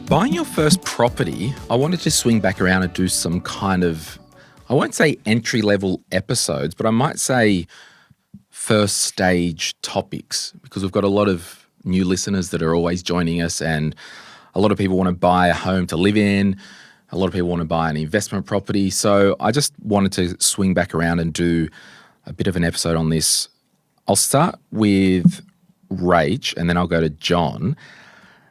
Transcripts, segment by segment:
Buying your first property, I wanted to swing back around and do some kind of, I won't say entry-level episodes, but I might say first stage topics, because we've got a lot of new listeners that are always joining us, and a lot of people want to buy a home to live in. A lot of people want to buy an investment property. So I just wanted to swing back around and do a bit of an episode on this. I'll start with Rach and then I'll go to John.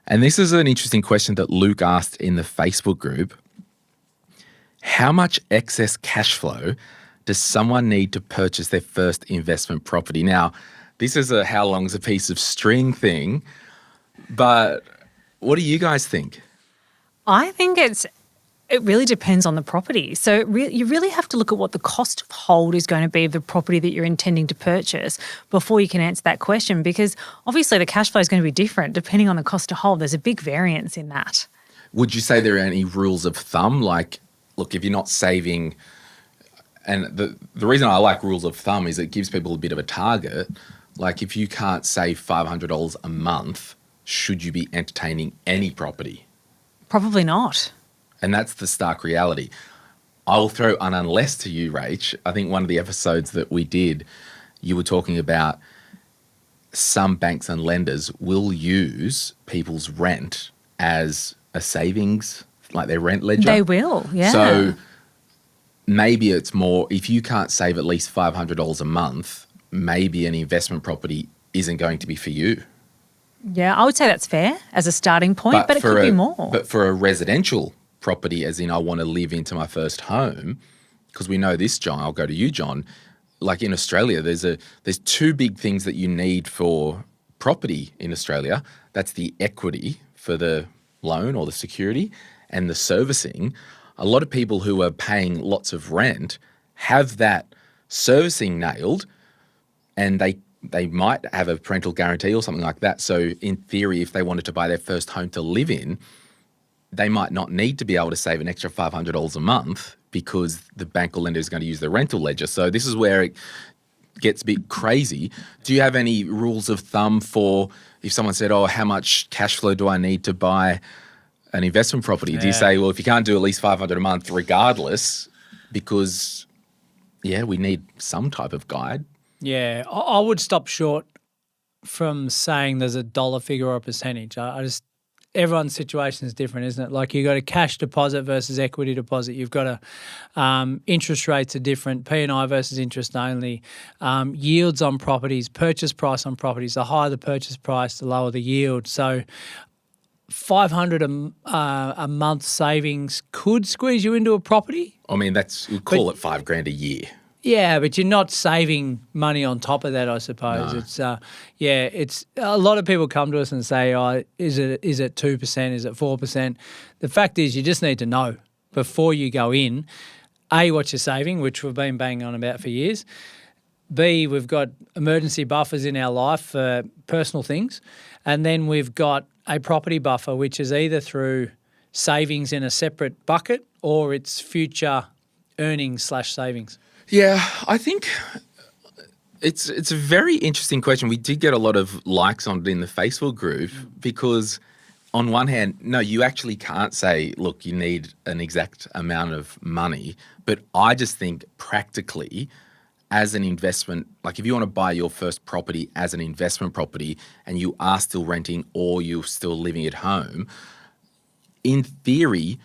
And this is an interesting question that Luke asked in the Facebook group. How much excess cash flow does someone need to purchase their first investment property? Now, this is a how long's a piece of string thing, but what do you guys think? I think it really depends on the property. So you really have to look at what the cost of hold is going to be of the property that you're intending to purchase before you can answer that question, because obviously the cash flow is going to be different depending on the cost to hold. There's a big variance in that. Would you say there are any rules of thumb? Like, look, if you're not saving, and the reason I like rules of thumb is it gives people a bit of a target. Like, if you can't save $500 a month, should you be entertaining any property? Probably not. And that's the stark reality. I'll throw an unless to you, Rach. I think one of the episodes that we did, you were talking about some banks and lenders will use people's rent as a savings, like their rent ledger. They will, yeah. So maybe it's more, if you can't save at least $500 a month, maybe an investment property isn't going to be for you. Yeah, I would say that's fair as a starting point, but it could be more. But for a residential property, as in I want to live into my first home, because we know this, John, I'll go to you, John, like in Australia, there's two big things that you need for property in Australia. That's the equity for the loan or the security and the servicing. A lot of people who are paying lots of rent have that servicing nailed, and they might have a parental guarantee or something like that. So in theory, if they wanted to buy their first home to live in, they might not need to be able to save an extra $500 a month because the bank or lender is going to use the rental ledger. So this is where it gets a bit crazy. Do you have any rules of thumb for if someone said, oh, how much cash flow do I need to buy an investment property? Yeah. Do you say, well, if you can't do at least $500 a month regardless, because, yeah, we need some type of guide? Yeah, I would stop short from saying there's a dollar figure or a percentage. I just everyone's situation is different, isn't it? Like, you've got a cash deposit versus equity deposit. You've got interest rates are different, P&I versus interest only, yields on properties, purchase price on properties. The higher the purchase price, the lower the yield. So $500 a month savings could squeeze you into a property. I mean, we call it $5,000 a year. Yeah, but you're not saving money on top of that, I suppose. No. It's a lot of people come to us and say, oh, is it 2%? Is it 4%? The fact is you just need to know before you go in, A, what you're saving, which we've been banging on about for years. B, we've got emergency buffers in our life for personal things. And then we've got a property buffer, which is either through savings in a separate bucket or it's future earnings/savings. Yeah, I think it's a very interesting question. We did get a lot of likes on it in the Facebook group because on one hand, no, you actually can't say, look, you need an exact amount of money. But I just think practically as an investment, like if you want to buy your first property as an investment property and you are still renting or you're still living at home, in theory,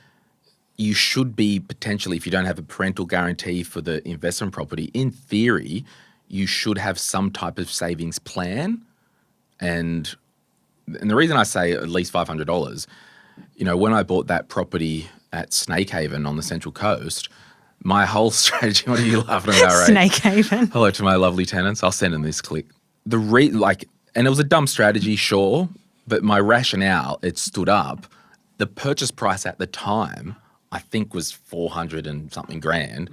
you should be potentially, if you don't have a parental guarantee for the investment property, in theory, you should have some type of savings plan. And the reason I say at least $500, when I bought that property at Snake Haven on the Central Coast, my whole strategy, what are you laughing about, right? Snake Haven. Hello to my lovely tenants. I'll send them this clip. And it was a dumb strategy, sure, but my rationale, it stood up. The purchase price at the time, I think, was 400 and something grand.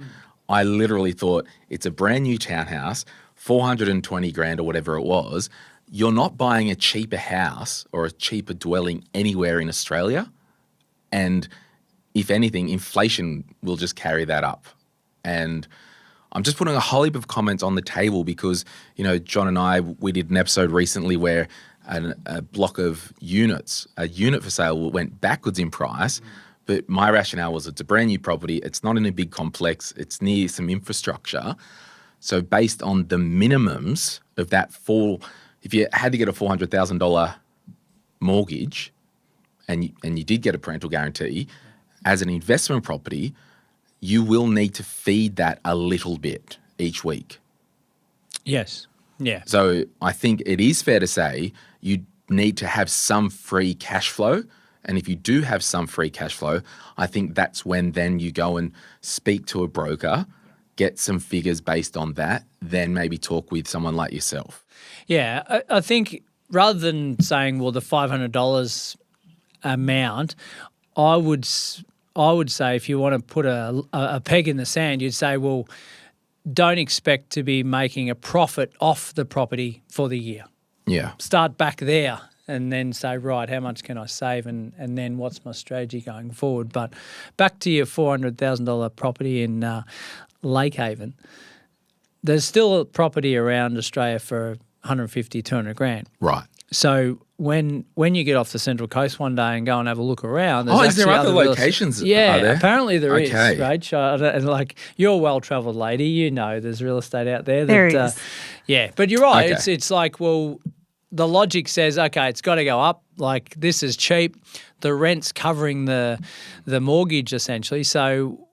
I literally thought it's a brand new townhouse, 420 grand or whatever it was. You're not buying a cheaper house or a cheaper dwelling anywhere in Australia. And if anything, inflation will just carry that up. And I'm just putting a whole heap of comments on the table because, John and I, we did an episode recently where a block of units, a unit for sale went backwards in price, but my rationale was it's a brand new property, it's not in a big complex, it's near some infrastructure. So based on the minimums of that if you had to get a $400,000 mortgage and you did get a parental guarantee, as an investment property, you will need to feed that a little bit each week. Yes. Yeah. So I think it is fair to say you need to have some free cash flow. And if you do have some free cash flow, I think that's when then you go and speak to a broker, get some figures based on that, then maybe talk with someone like yourself. Yeah. I think rather than saying, well, the $500 amount, I would say if you want to put a peg in the sand, you'd say, well, don't expect to be making a profit off the property for the year. Yeah. Start back there and then say, right, how much can I save and then what's my strategy going forward? But back to your $400,000 property in Lake Haven, there's still a property around Australia for 150, 200 grand. Right. So when you get off the Central Coast one day and go and have a look around, is there other locations? Yeah, are there? apparently there is, Okay. Rach. And like you're a well-travelled lady, you know there's real estate out there. There is. Yeah, but you're right. Okay. It's like, well, the logic says, okay, it's got to go up. Like this is cheap. The rent's covering the mortgage essentially. So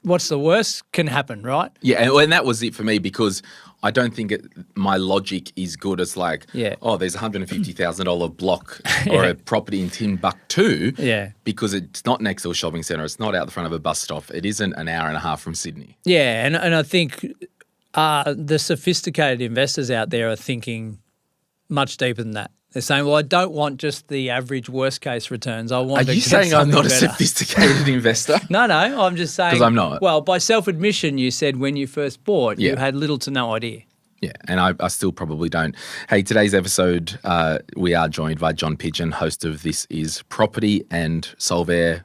what's the worst can happen, right? Yeah, and that was it for me because I don't think my logic is good as like, there's a $150,000 block or a property in Timbuktu because it's not next to a shopping centre. It's not out the front of a bus stop. It isn't an hour and a half from Sydney. Yeah, and I think the sophisticated investors out there are thinking much deeper than that. They're saying, well, I don't want just the average worst case returns. I want Are to you get saying I'm not something a sophisticated investor? No, I'm just saying. 'Cause I'm not. Well, by self-admission, you said when you first bought, you had little to no idea. Yeah, and I still probably don't. Hey, today's episode, we are joined by John Pidgeon, host of This Is Property and Solvair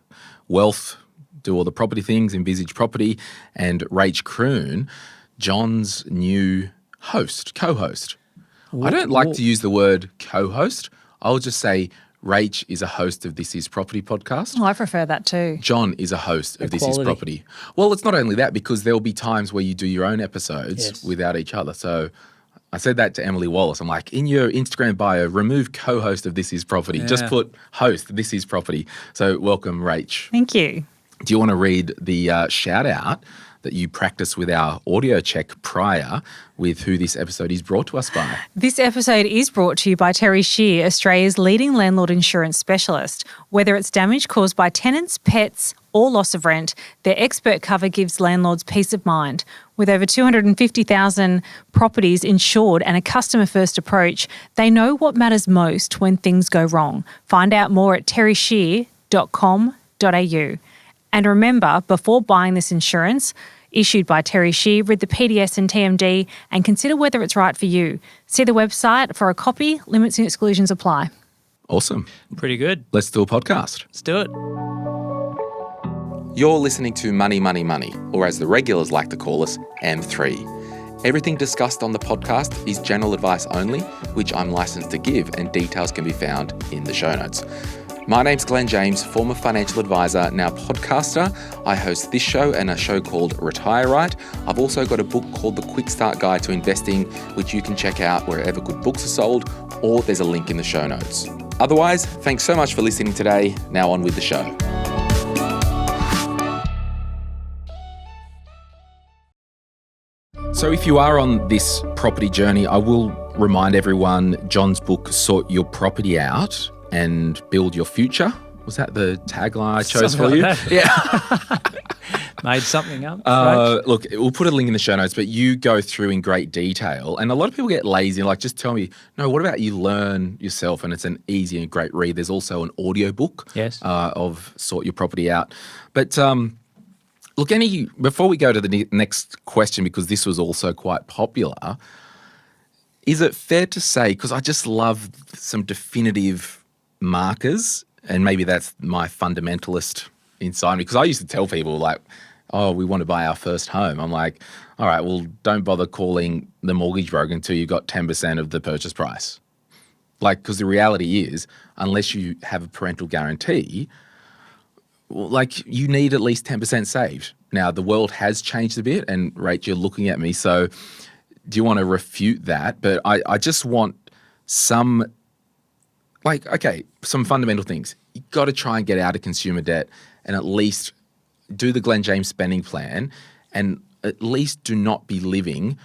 Wealth, do all the property things, Envisage Property, and Rachelle Kroon, John's new co-host. I don't like to use the word co-host. I'll just say Rach is a host of This Is Property podcast. Oh, I prefer that too. John is a host of This Is Property. Well, it's not only that because there'll be times where you do your own episodes without each other. So I said that to Emily Wallace. I'm like, in your Instagram bio, remove co-host of This Is Property. Just put host, This Is Property. So welcome, Rach. Thank you. Do you want to read the shout out that you practiced with our audio check prior with who this episode is brought to us by? This episode is brought to you by Terry Shear, Australia's leading landlord insurance specialist. Whether it's damage caused by tenants, pets, or loss of rent, their expert cover gives landlords peace of mind. With over 250,000 properties insured and a customer-first approach, they know what matters most when things go wrong. Find out more at terryshear.com.au. And remember, before buying this insurance, issued by Terry Shear, read the PDS and TMD and consider whether it's right for you. See the website for a copy. Limits and exclusions apply. Awesome. Pretty good. Let's do a podcast. Let's do it. You're listening to Money, Money, Money, or as the regulars like to call us, M3. Everything discussed on the podcast is general advice only, which I'm licensed to give, and details can be found in the show notes. My name's Glen James, former financial advisor, now podcaster. I host this show and a show called Retire Right. I've also got a book called The Quick Start Guide to Investing, which you can check out wherever good books are sold, or there's a link in the show notes. Otherwise, thanks so much for listening today. Now on with the show. So if you are on this property journey, I will remind everyone John's book, Sort Your Property Out and Build Your Future. Was that the tagline I chose for you? Yeah. Made something up. Look, we'll put a link in the show notes, but you go through in great detail. And a lot of people get lazy and like, just tell me, no, what about you learn yourself? And it's an easy and great read. There's also an audio book of Sort Your Property Out. But look, before we go to the next question, because this was also quite popular, is it fair to say, because I just love some definitive markers, and maybe that's my fundamentalist inside me, because I used to tell people like, oh, we want to buy our first home. I'm like, all right, well, don't bother calling the mortgage broker until you've got 10% of the purchase price. Like, because the reality is, unless you have a parental guarantee, well, like you need at least 10% saved. Now, the world has changed a bit, and Rach, you're looking at me, so do you want to refute that? But I just want some, like, okay, some fundamental things. You got to try and get out of consumer debt and at least do the Glen James spending plan, and at least do not be living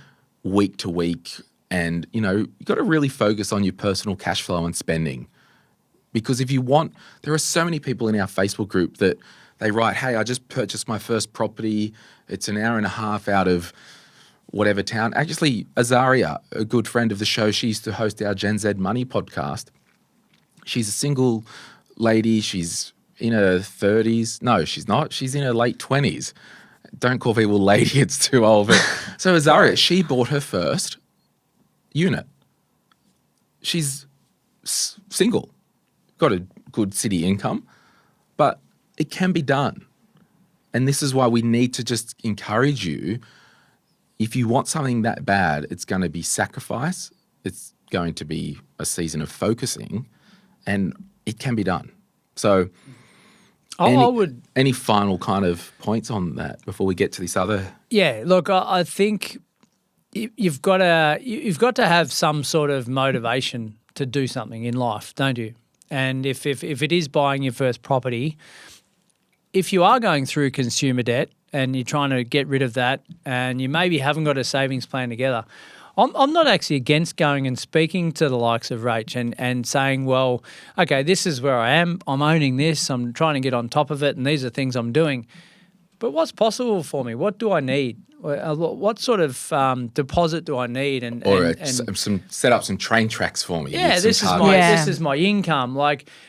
week to week. And, you know, you got to really focus on your personal cash flow and spending. Because if you want, there are so many people in our Facebook group that they write, hey, I just purchased my first property. It's an hour and a half out of whatever town. Actually, Azaria, a good friend of the show, she used to host our Gen Z Money podcast. She's a single lady. She's in her 30s. No, she's not. She's in her late 20s. Don't call people lady. It's too old. But, so Azaria, she bought her first unit. She's single, got a good city income, but it can be done. And this is why we need to just encourage you. If you want something that bad, it's going to be sacrifice. It's going to be a season of focusing, and it can be done. So any final kind of points on that before we get to this other? Yeah, look, I think you've got to have some sort of motivation to do something in life, don't you? And if it is buying your first property, if you are going through consumer debt and you're trying to get rid of that and you maybe haven't got a savings plan together, I'm not actually against going and speaking to the likes of Rach and saying, well, okay, this is where I am. I'm owning this. I'm trying to get on top of it, and these are things I'm doing. But what's possible for me? What do I need? What sort of deposit do I need? Set up some train tracks for me. Yeah, this is my income.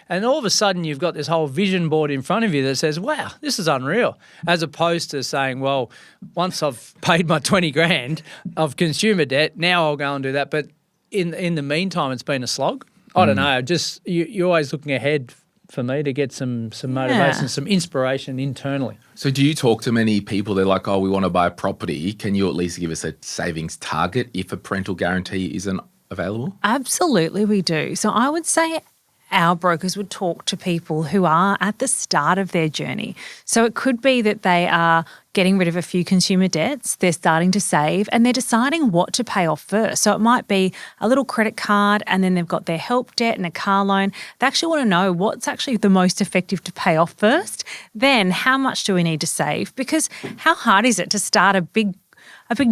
And all of a sudden you've got this whole vision board in front of you that says, wow, this is unreal. As opposed to saying, well, once I've paid my 20 grand of consumer debt, now I'll go and do that. But in the meantime, it's been a slog. I don't know. You're always looking ahead for me to get some motivation, some inspiration internally. So do you talk to many people? They're like, oh, we want to buy a property. Can you at least give us a savings target if a parental guarantee isn't available? Absolutely, we do. So I would say our brokers would talk to people who are at the start of their journey. So it could be that they are getting rid of a few consumer debts, they're starting to save, and they're deciding what to pay off first. So it might be a little credit card, and then they've got their help debt and a car loan. They actually want to know what's actually the most effective to pay off first. Then how much do we need to save? Because how hard is it to start a big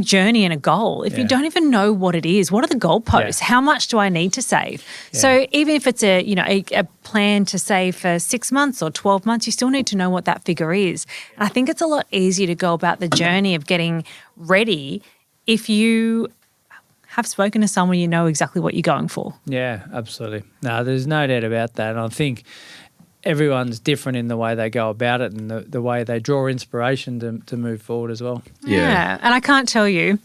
journey and a goal if you don't even know what it is? What are the goalposts? How much do I need to save? So even if it's a plan to save for 6 months or 12 months, you still need to know what that figure is. And I think it's a lot easier to go about the journey of getting ready if you have spoken to someone you know exactly what you're going for. Yeah, absolutely. No, there's no doubt about that. And I think everyone's different in the way they go about it and the way they draw inspiration to move forward as well. Yeah. And I can't tell you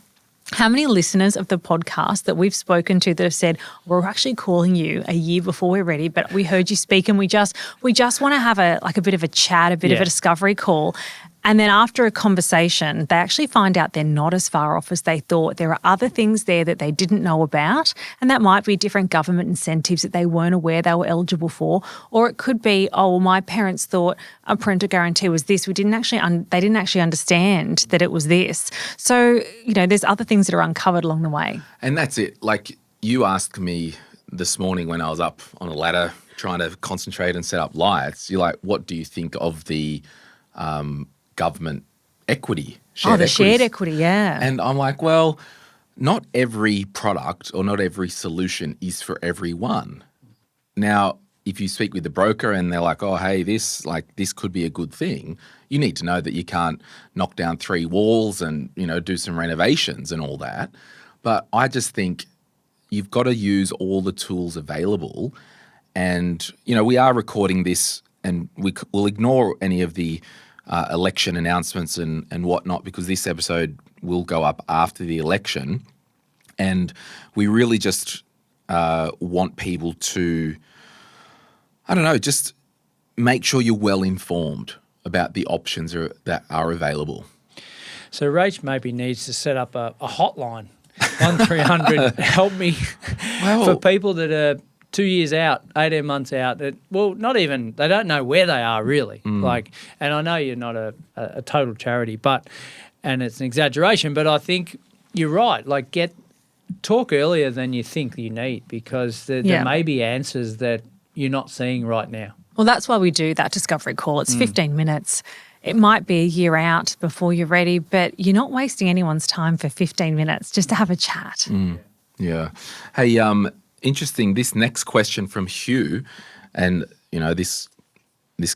how many listeners of the podcast that we've spoken to that have said, we're actually calling you a year before we're ready, but we heard you speak and we just want to have a bit of a chat, a bit of a discovery call. And then after a conversation, they actually find out they're not as far off as they thought. There are other things there that they didn't know about, and that might be different government incentives that they weren't aware they were eligible for. Or it could be, oh, well, my parents thought a parental guarantee was this. They didn't actually understand that it was this. So, there's other things that are uncovered along the way. And that's it. Like you asked me this morning when I was up on a ladder trying to concentrate and set up lights, you're like, what do you think of the government equity? Shared equity, yeah. And I'm like, well, not every product or not every solution is for everyone. Now, if you speak with the broker and they're like, oh, hey, this could be a good thing, you need to know that you can't knock down 3 walls and, do some renovations and all that. But I just think you've got to use all the tools available. And, we are recording this and we'll ignore any of the election announcements and whatnot, because this episode will go up after the election. And we really just want people to, just make sure you're well informed about the options that are available. So Rach maybe needs to set up a hotline, 1300 help me, for people that are 2 years out, 18 months out, not even, they don't know where they are really. And I know you're not a total charity, and it's an exaggeration, but I think you're right. Like, talk earlier than you think you need, because there may be answers that you're not seeing right now. Well, that's why we do that discovery call. It's 15 minutes. It might be a year out before you're ready, but you're not wasting anyone's time for 15 minutes just to have a chat. Yeah. Hey, interesting. This next question from Hugh, and this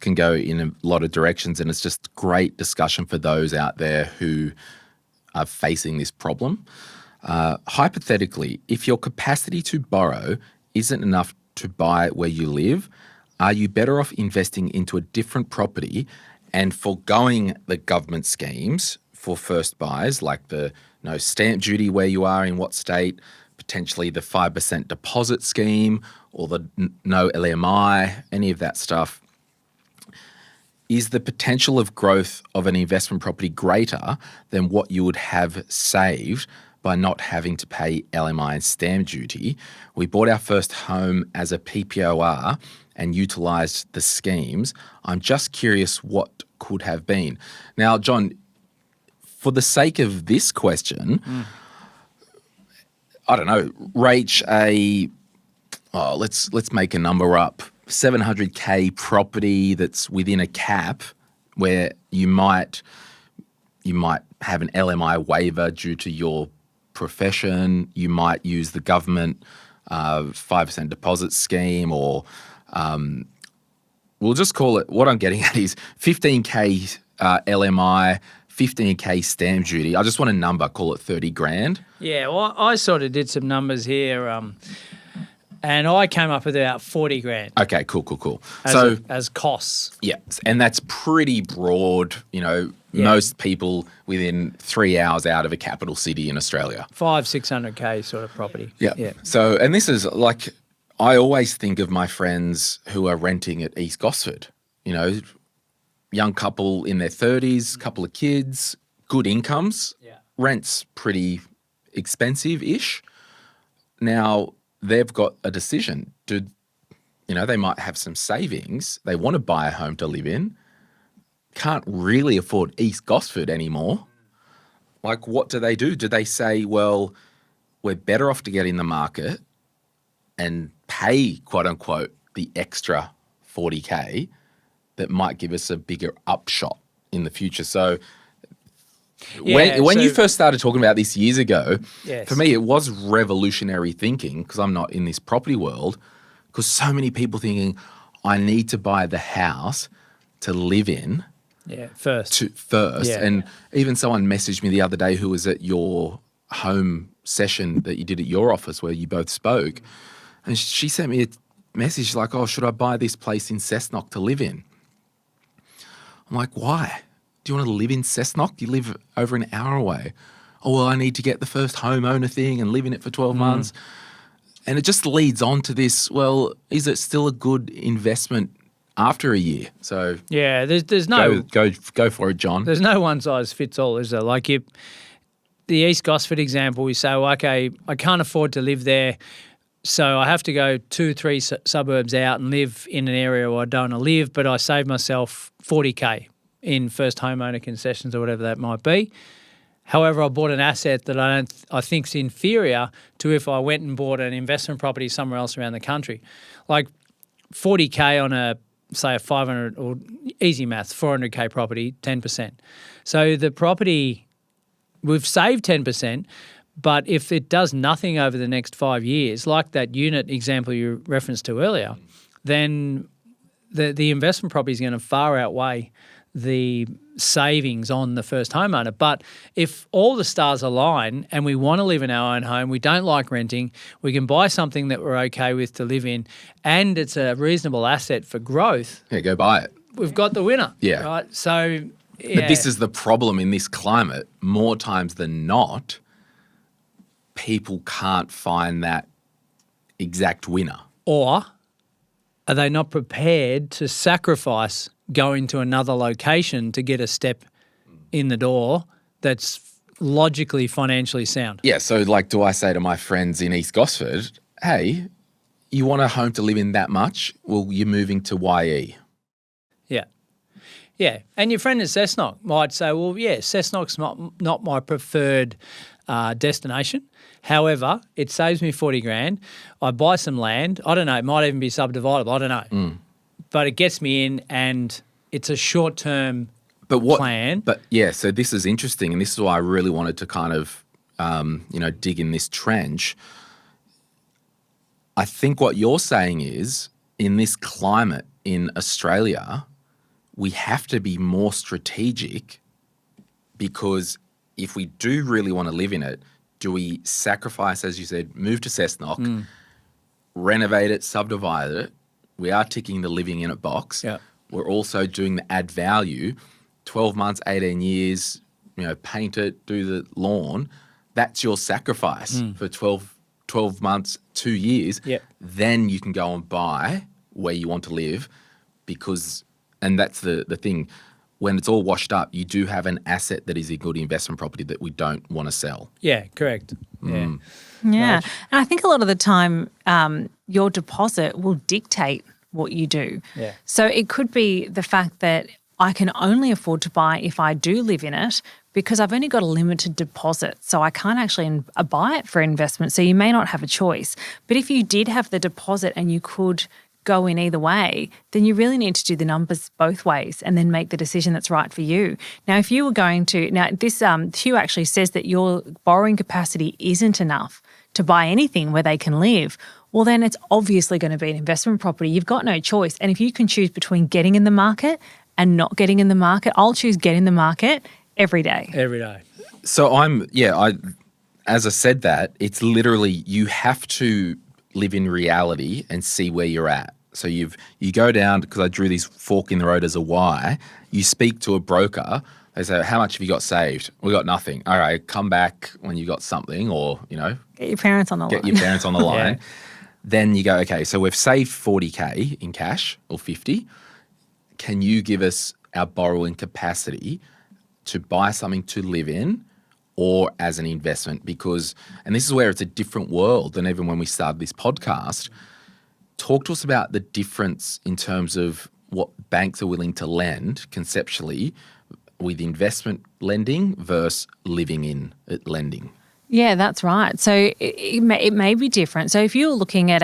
can go in a lot of directions, and it's just great discussion for those out there who are facing this problem. Hypothetically, if your capacity to borrow isn't enough to buy where you live, are you better off investing into a different property and foregoing the government schemes for first buyers, like the no stamp duty where you are in what state, potentially the 5% deposit scheme, or the no LMI, any of that stuff? Is the potential of growth of an investment property greater than what you would have saved by not having to pay LMI and stamp duty? We bought our first home as a PPOR and utilised the schemes. I'm just curious what could have been. Now, John, for the sake of this question, I don't know, Rach, let's make a number up, 700K property that's within a cap where you might have an LMI waiver due to your profession. You might use the government 5% deposit scheme, or we'll just call it, what I'm getting at is 15K LMI, 15K stamp duty. I just want a number, call it 30 grand. Yeah, well, I sort of did some numbers here, and I came up with about 40 grand. Okay, cool. As costs. Yeah, and that's pretty broad, most people within 3 hours out of a capital city in Australia. 500-600K sort of property. Yeah. So, and this is like, I always think of my friends who are renting at East Gosford, young couple in their 30s, couple of kids, good incomes, rent's pretty expensive-ish. Now, they've got a decision. They might have some savings. They want to buy a home to live in. Can't really afford East Gosford anymore. Like, what do they do? Do they say, well, we're better off to get in the market and pay, quote unquote, the extra 40K that might give us a bigger upshot in the future? So when you first started talking about this years ago, for me, it was revolutionary thinking, because I'm not in this property world, because so many people thinking, I need to buy the house to live in. First. And even someone messaged me the other day who was at your home session that you did at your office where you both spoke. And she sent me a message like, oh, should I buy this place in Cessnock to live in? I'm like, why? Do you want to live in Cessnock? You live over an hour away. Oh, well, I need to get the first homeowner thing and live in it for 12 months. And it just leads on to this, well, is it still a good investment after a year? So there's no... Go for it, John. There's no one size fits all, is there? Like the East Gosford example, we say, well, okay, I can't afford to live there, so I have to go 2-3 suburbs out and live in an area where I don't want to live, but I save myself 40K in first homeowner concessions or whatever that might be. However, I bought an asset that I think is inferior to if I went and bought an investment property somewhere else around the country. Like 40K on a 500, or easy maths, 400K property, 10%. So the property, we've saved 10%, but if it does nothing over the next 5 years, like that unit example you referenced to earlier, then the investment property is going to far outweigh the savings on the first homeowner. But if all the stars align and we want to live in our own home, we don't like renting, we can buy something that we're okay with to live in, and it's a reasonable asset for growth. Yeah, go buy it. We've got the winner. Yeah. Right? So, But this is the problem in this climate. More times than not, people can't find that exact winner. Or are they not prepared to sacrifice going to another location to get a step in the door that's logically, financially sound? Yeah, so like, do I say to my friends in East Gosford, hey, you want a home to live in that much, well, you're moving to YE. Yeah. Yeah. And your friend in Cessnock might say, well, yeah, Cessnock's not my preferred destination. However, it saves me 40 grand. I buy some land. I don't know. It might even be subdividable. I don't know. But it gets me in and it's a short-term plan. But yeah, so this is interesting, and this is why I really wanted to kind of, dig in this trench. I think what you're saying is, in this climate in Australia, we have to be more strategic, because if we do really want to live in it, do we sacrifice, as you said, move to Cessnock, renovate it, subdivide it? We are ticking the living in it box. Yeah. We're also doing the add value, 12 months, 18 years, paint it, do the lawn. That's your sacrifice for 12 months, 2 years. Yep. Then you can go and buy where you want to live, and that's the thing. When it's all washed up, you do have an asset that is a good investment property that we don't want to sell. Yeah, correct. Yeah. Yeah. Right. And I think a lot of the time your deposit will dictate what you do. Yeah. So it could be the fact that I can only afford to buy if I do live in it because I've only got a limited deposit. So I can't actually buy it for investment. So you may not have a choice. But if you did have the deposit and you could go in either way, then you really need to do the numbers both ways and then make the decision that's right for you. Now, if you were going to, this Hugh actually says that your borrowing capacity isn't enough to buy anything where they can live, well, then it's obviously going to be an investment property. You've got no choice. And if you can choose between getting in the market and not getting in the market, I'll choose get in the market every day. Every day. So as I said that, it's literally you have to live in reality and see where you're at. So you go down, because I drew this fork in the road as a Y, you speak to a broker, they say, how much have you got saved? We got nothing. All right, come back when you got something, or, Get your parents on the line. Get your parents on the line. Yeah. Then you go, okay, so we've saved 40K in cash, or 50. Can you give us our borrowing capacity to buy something to live in or as an investment? Because, and this is where it's a different world than even when we started this podcast. Talk to us about the difference in terms of what banks are willing to lend conceptually with investment lending versus living in lending. Yeah, that's right. So it may be different. So if you're looking at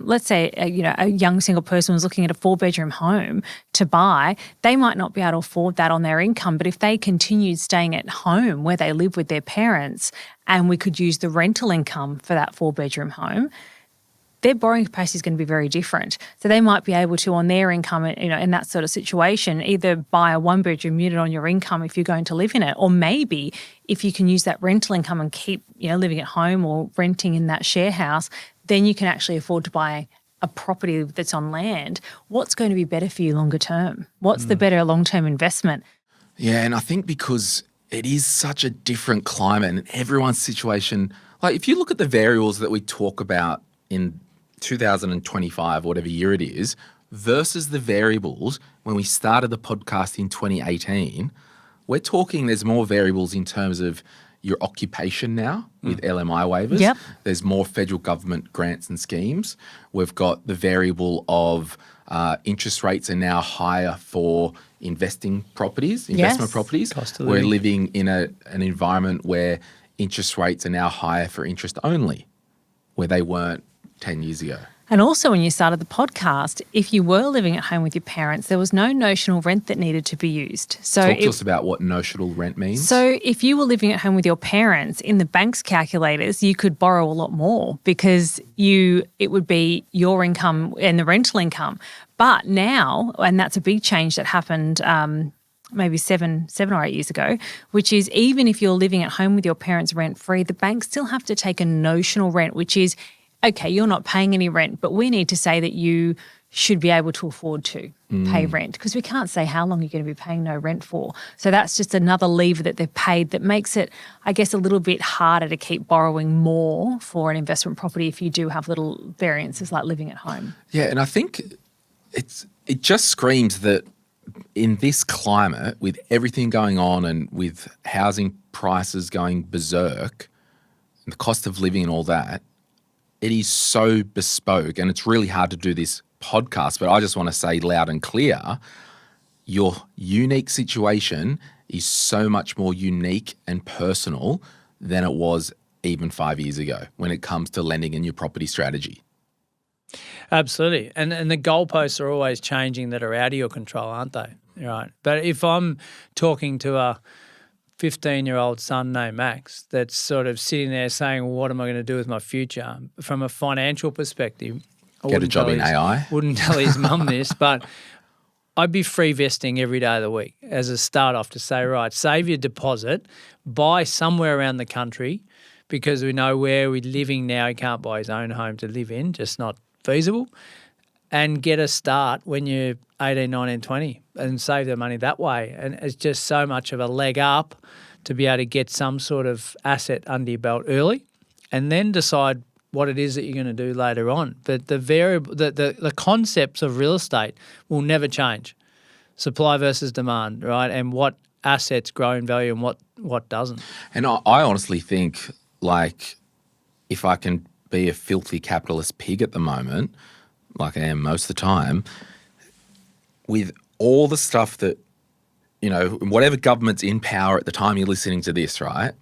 let's say, a young single person was looking at a 4-bedroom home to buy, they might not be able to afford that on their income. But if they continued staying at home where they live with their parents, and we could use the rental income for that 4-bedroom home, their borrowing capacity is going to be very different. So they might be able to, on their income, in that sort of situation, either buy a 1-bedroom unit on your income if you're going to live in it, or maybe if you can use that rental income and keep, living at home or renting in that share house, then you can actually afford to buy a property that's on land. What's going to be better for you longer term? What's the better long-term investment? Yeah, and I think because it is such a different climate and everyone's situation, like if you look at the variables that we talk about in 2025, whatever year it is, versus the variables when we started the podcast in 2018, we're talking there's more variables in terms of your occupation now with LMI waivers. Yep. There's more federal government grants and schemes. We've got the variable of interest rates are now higher for investment properties. Cost of We're living. living in an environment where interest rates are now higher for interest only, where they weren't 10 years ago. And also when you started the podcast, if you were living at home with your parents, there was no notional rent that needed to be used. So Talk to us about what notional rent means. So if you were living at home with your parents, in the bank's calculators, you could borrow a lot more because it would be your income and the rental income. But now, and that's a big change that happened maybe seven or 8 years ago, which is even if you're living at home with your parents rent-free, the banks still have to take a notional rent, which is, okay, you're not paying any rent, but we need to say that you should be able to afford to pay rent, because we can't say how long you're going to be paying no rent for. So that's just another lever that they've paid that makes it, I guess, a little bit harder to keep borrowing more for an investment property if you do have little variances like living at home. Yeah, and I think it just screams that in this climate, with everything going on and with housing prices going berserk, and the cost of living and all that, it is so bespoke, and it's really hard to do this podcast, but I just want to say loud and clear, your unique situation is so much more unique and personal than it was even 5 years ago when it comes to lending in your property strategy. Absolutely. And the goalposts are always changing that are out of your control, aren't they? Right. But if I'm talking to a 15-year-old son named Max that's sort of sitting there saying, well, what am I going to do with my future? From a financial perspective, Get a job in AI. Wouldn't tell his mum this, but I'd be free vesting every day of the week as a start off to say, right, save your deposit, buy somewhere around the country, because we know where we're living now, he can't buy his own home to live in, just not feasible, and get a start when you're 18, 19, 20 and save the money that way. And it's just so much of a leg up to be able to get some sort of asset under your belt early and then decide what it is that you're going to do later on. But the concepts of real estate will never change. Supply versus demand, right? And what assets grow in value and what doesn't. And I honestly think, like, if I can be a filthy capitalist pig at the moment, like I am most of the time, with all the stuff that, whatever government's in power at the time you're listening to this, right?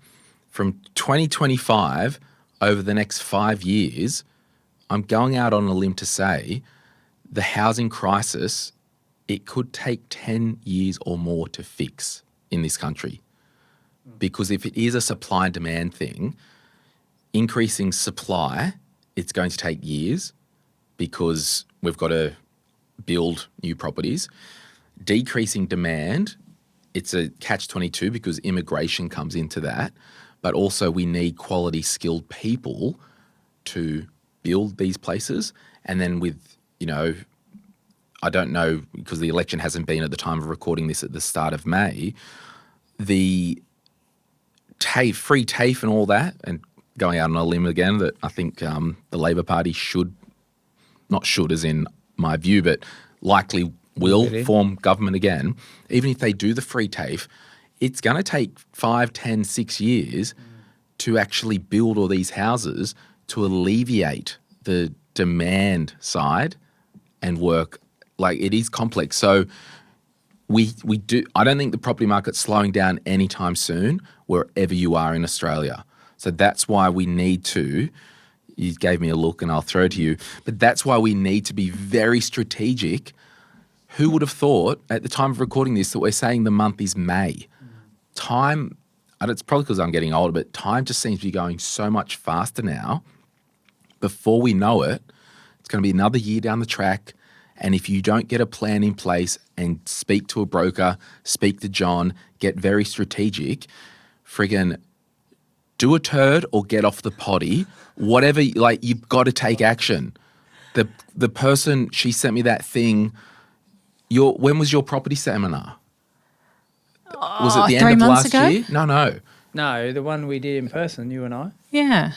From 2025 over the next 5 years, I'm going out on a limb to say the housing crisis, it could take 10 years or more to fix in this country. Because if it is a supply and demand thing, increasing supply, it's going to take years because we've got to build new properties. Decreasing demand, it's a catch-22 because immigration comes into that. But also we need quality skilled people to build these places. And then with, I don't know, because the election hasn't been at the time of recording this at the start of May, the free TAFE and all that, and going out on a limb again, that I think the Labor Party not should as in my view, but likely will form government again. Even if they do the free TAFE, it's going to take 5, 10, 6 years to actually build all these houses to alleviate the demand side and work. Like, it is complex. So I don't think the property market's slowing down anytime soon wherever you are in Australia. So that's why we need to, you gave me a look and I'll throw it to you, but that's why we need to be very strategic. Who would have thought at the time of recording this that we're saying the month is May? Time, and it's probably because I'm getting older, but time just seems to be going so much faster now. Before we know it, it's going to be another year down the track. And if you don't get a plan in place and speak to a broker, speak to John, get very strategic, friggin' do a turd or get off the potty, whatever, like, you've got to take action. The person, she sent me that thing, when was your property seminar? Was it the end 3 of months last ago? year? No. No, the one we did in person, you and I. Yeah.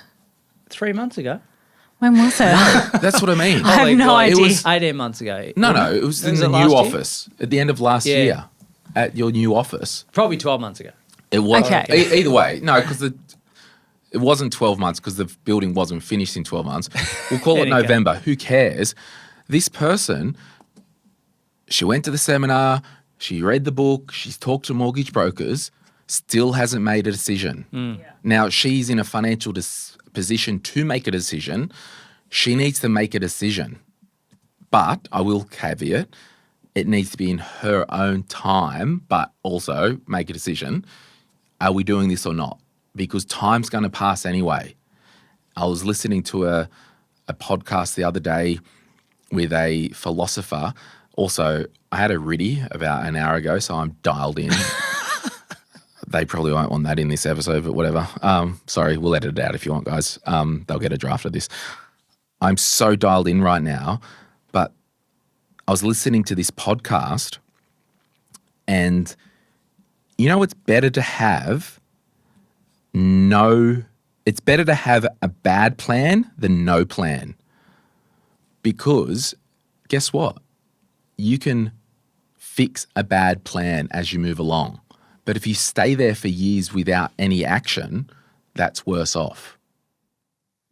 3 months ago. When was it? That's what I mean. I have no idea. It was 18 months ago. No, it was in the new office at the end of last year at your new office. Probably 12 months ago. It was. Okay. Either way, no, because it wasn't 12 months because the building wasn't finished in 12 months. We'll call it November. Who cares? This person, she went to the seminar, she read the book, she's talked to mortgage brokers, still hasn't made a decision. Now, she's in a financial position to make a decision. She needs to make a decision. But I will caveat, it needs to be in her own time, but also make a decision. Are we doing this or not? Because time's going to pass anyway. I was listening to a podcast the other day with a philosopher. Also, I had a riddy about an hour ago, so I'm dialed in. They probably won't want that in this episode, but whatever. Sorry, we'll edit it out if you want, guys. They'll get a draft of this. I'm so dialed in right now, but I was listening to this podcast, and it's better to have it's better to have a bad plan than no plan. Because guess what? You can fix a bad plan as you move along. But if you stay there for years without any action, that's worse off.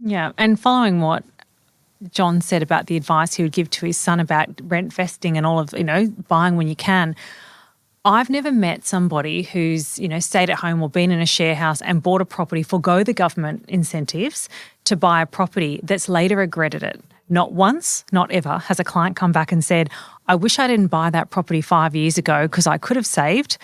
Yeah, and following what John said about the advice he would give to his son about rent vesting and all of, buying when you can. I've never met somebody who's, stayed at home or been in a share house and bought a property, forgo the government incentives to buy a property that's later regretted it. Not once, not ever has a client come back and said, I wish I didn't buy that property 5 years ago because I could have saved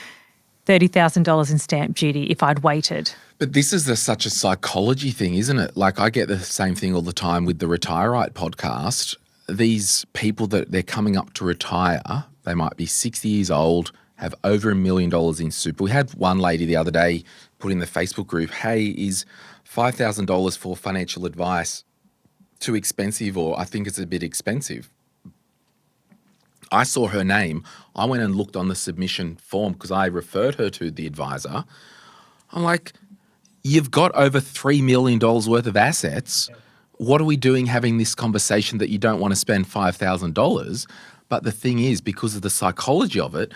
$30,000 in stamp duty if I'd waited. But this is such a psychology thing, isn't it? Like I get the same thing all the time with the Retire Right podcast. These people that they're coming up to retire, they might be 60 years old, have over $1 million in super. We had one lady the other day put in the Facebook group, hey, is $5,000 for financial advice too expensive, or I think it's a bit expensive? I saw her name. I went and looked on the submission form because I referred her to the advisor. I'm like, you've got over $3 million worth of assets. What are we doing having this conversation that you don't want to spend $5,000? But the thing is, because of the psychology of it,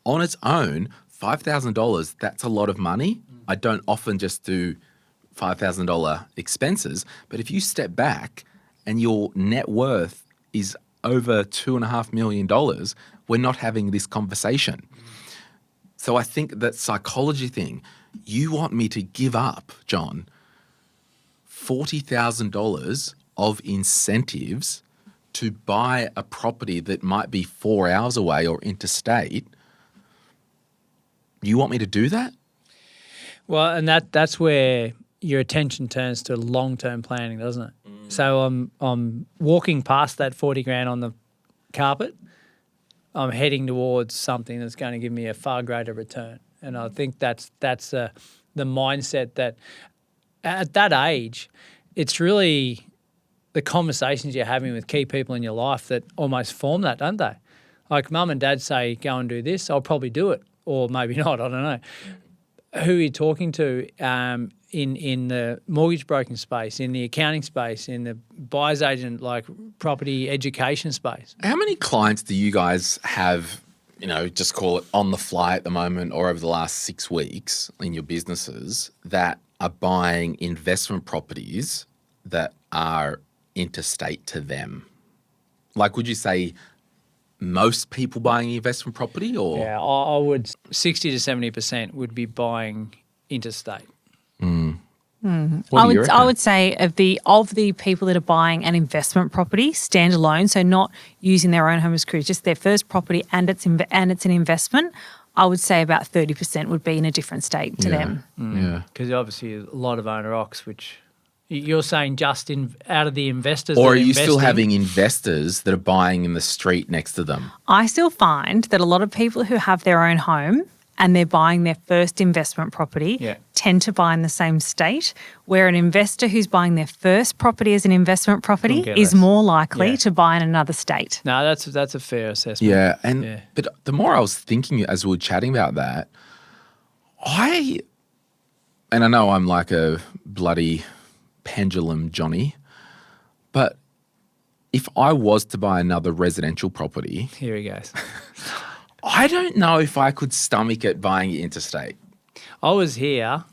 on its own, $5,000, that's a lot of money. I don't often just do $5,000 expenses. But if you step back and your net worth is over $2.5 million, we're not having this conversation. So I think that psychology thing, you want me to give up, John, $40,000 of incentives to buy a property that might be 4 hours away or interstate. You want me to do that? Well, and that's where your attention turns to long-term planning, doesn't it? So I'm walking past that 40 grand on the carpet. I'm heading towards something that's going to give me a far greater return. And I think that's the mindset that at that age, it's really the conversations you're having with key people in your life that almost form that, don't they? Like mum and dad say, go and do this, I'll probably do it, or maybe not, I don't know. Who are you talking to in the mortgage broking space, in the accounting space, in the buyer's agent, like property education space? How many clients do you guys have, just call it on the fly at the moment or over the last 6 weeks in your businesses that are buying investment properties that are interstate to them? Like, would you say most people buying investment property, or? Yeah, I would 60 to 70% would be buying interstate. I would say of the people that are buying an investment property standalone, so not using their own home as cruise, just their first property and it's an investment, I would say about 30% would be in a different state to them. Yeah. Because obviously a lot of owner-occs, which you're saying just out of the investors. Or are you still having investors that are buying in the street next to them? I still find that a lot of people who have their own home and they're buying their first investment property tend to buy in the same state, where an investor who's buying their first property as an investment property is more likely to buy in another state. No, that's a fair assessment. Yeah, but the more I was thinking as we were chatting about that, I know I'm like a bloody pendulum Johnny, but if I was to buy another residential property, here he goes. I don't know if I could stomach it buying it interstate. I was here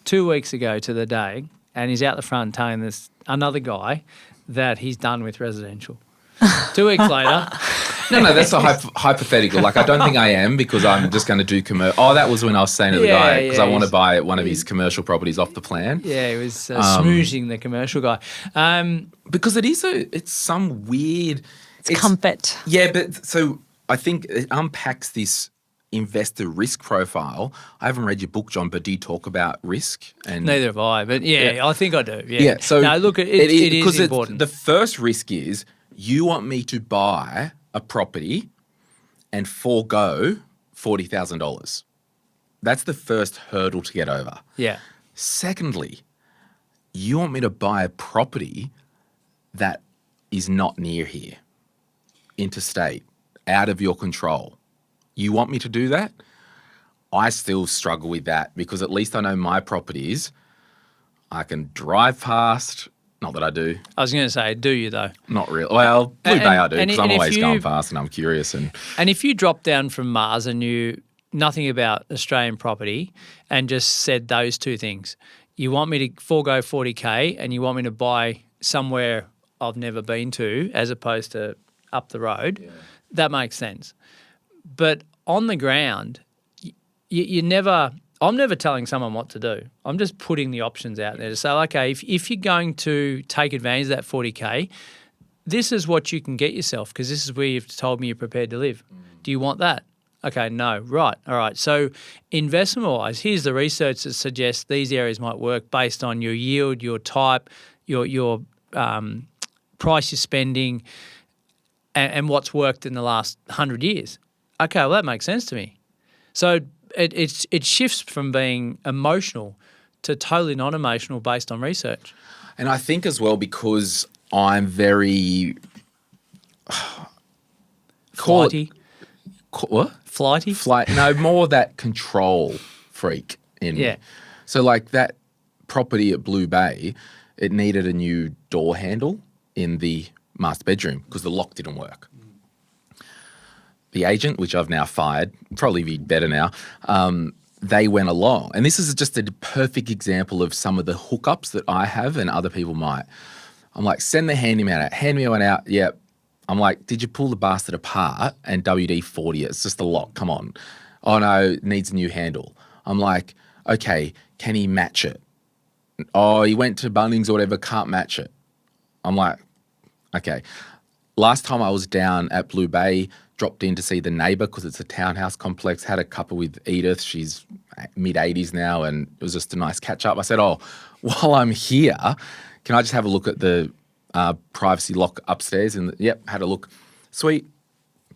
2 weeks ago to the day, and he's out the front telling this another guy that he's done with residential. 2 weeks later. No, that's a hypothetical. Like, I don't think I am, because I'm just going to do commercial. Oh, that was when I was saying to the guy, because I want to buy one of his commercial properties off the plan. Yeah, he was smooching the commercial guy. Because it's some weird... It's comfort. Yeah, but so I think it unpacks this investor risk profile. I haven't read your book, John, but do you talk about risk? And neither have I, but I think I do. Yeah. So no, look, it is important. The first risk is you want me to buy a property and forego $40,000. That's the first hurdle to get over. Yeah. Secondly, you want me to buy a property that is not near here, interstate, out of your control. You want me to do that? I still struggle with that, because at least I know my properties I can drive past. Not that I do. I was going to say, do you though? Not really. Well, Blue Bay I do, because I'm always going fast and I'm curious. And if you drop down from Mars and you nothing about Australian property and just said those two things, you want me to forego 40K and you want me to buy somewhere I've never been to as opposed to up the road, that makes sense. But on the ground, I'm never telling someone what to do. I'm just putting the options out there to say, okay, if you're going to take advantage of that 40K, this is what you can get yourself because this is where you've told me you're prepared to live. Do you want that? Okay, no. Right. All right. So investment-wise, here's the research that suggests these areas might work based on your yield, your type, your price you're spending, and what's worked in the last 100 years. Okay, well, that makes sense to me. So it shifts from being emotional to totally non-emotional based on research. And I think as well because I'm very Flighty. What? Flighty? No, more that control freak in me. Yeah. So like that property at Blue Bay, it needed a new door handle in the master bedroom because the lock didn't work. The agent, which I've now fired, probably be better now, they went along. And this is just a perfect example of some of the hookups that I have and other people might. I'm like, send the handyman out. Handyman out, yep. I'm like, did you pull the bastard apart and WD-40 it? It's just a lock, come on. Oh no, it needs a new handle. I'm like, okay, can he match it? Oh, he went to Bunnings or whatever, can't match it. I'm like, okay. Last time I was down at Blue Bay, dropped in to see the neighbour because it's a townhouse complex, had a cuppa with Edith. She's mid-80s now and it was just a nice catch-up. I said, oh, while I'm here, can I just have a look at the privacy lock upstairs? And yep, had a look. Sweet.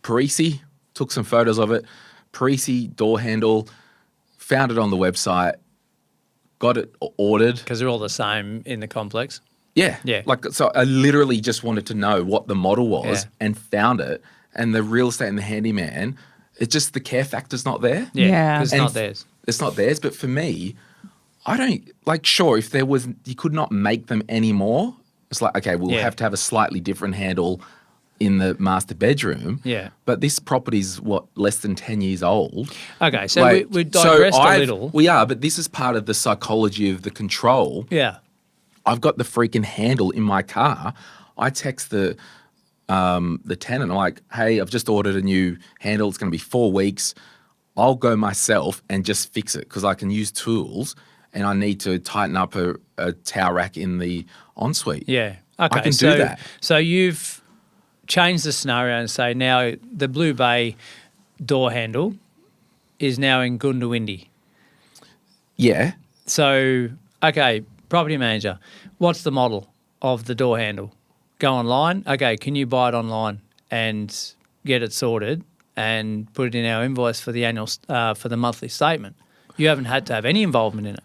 Parisi, took some photos of it. Parisi door handle, found it on the website, got it ordered. Because they're all the same in the complex. Yeah. Yeah. Like, so I literally just wanted to know what the model was and found it. And the real estate and the handyman, it's just the care factor's not there. Yeah. It's not theirs. It's not theirs. But for me, I don't, like, sure, if there was, you could not make them anymore. It's like, okay, we'll have to have a slightly different handle in the master bedroom. Yeah. But this property's, what, less than 10 years old. Okay, so we digressed a little. We are, but this is part of the psychology of the control. Yeah. I've got the freaking handle in my car. I text the tenant. I'm like, hey, I've just ordered a new handle. It's going to be 4 weeks. I'll go myself and just fix it because I can use tools and I need to tighten up a towel rack in the ensuite. Yeah. Okay. I can do that. So you've changed the scenario and say now the Blue Bay door handle is now in Goondiwindi. Yeah. So, okay, property manager, what's the model of the door handle? Go online. Okay, can you buy it online and get it sorted and put it in our invoice for the annual for the monthly statement? You haven't had to have any involvement in it.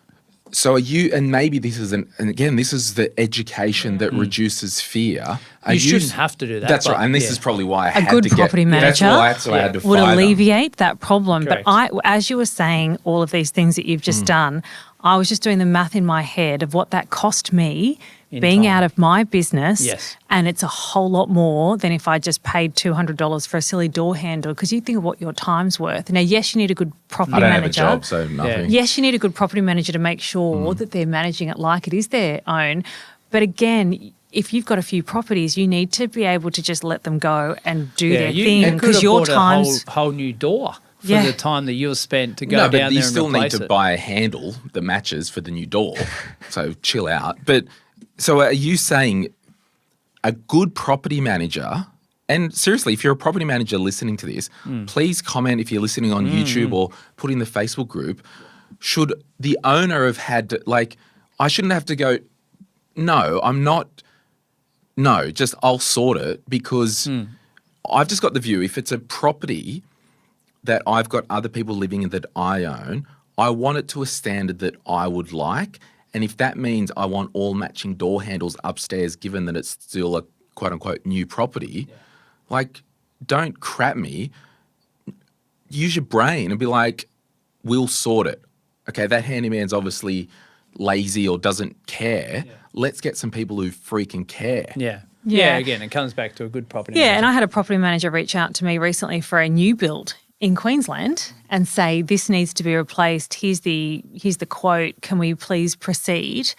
So are you, and maybe this is, and again, this is the education that reduces fear. You shouldn't have to do that. That's right, and this is probably why I had to A good property manager I had to would fire them. alleviate that problem. Correct. But as you were saying all of these things that you've just done, I was just doing the math in my head of what that cost me being time. out of my business. Yes. And it's a whole lot more than if I just paid $200 for a silly door handle because you think of what your time's worth. Now, yes, you need a good property I don't manager. have a job, so nothing. Yes, you need a good property manager to make sure that they're managing it like it is their own. But again, if you've got a few properties, you need to be able to just let them go and do their thing because your time's a whole new door for the time that you've spent to go No, down there but and you still need replace to it. buy a handle that matches for the new door. So chill out. But so are you saying a good property manager, and seriously, if you're a property manager listening to this, please comment if you're listening on YouTube or put in the Facebook group, should the owner have had to, like, I shouldn't have to go, no, I'm not, no, just I'll sort it because I've just got the view, if it's a property that I've got other people living in that I own, I want it to a standard that I would like. And if that means I want all matching door handles upstairs, given that it's still a quote unquote new property, like, don't crap me. Use your brain and be like, we'll sort it. Okay, that handyman's obviously lazy or doesn't care. Let's get some people who freaking care. Yeah, again, it comes back to a good property manager. Yeah, and I had a property manager reach out to me recently for a new build in Queensland and say this needs to be replaced. Here's the quote. Can we please proceed?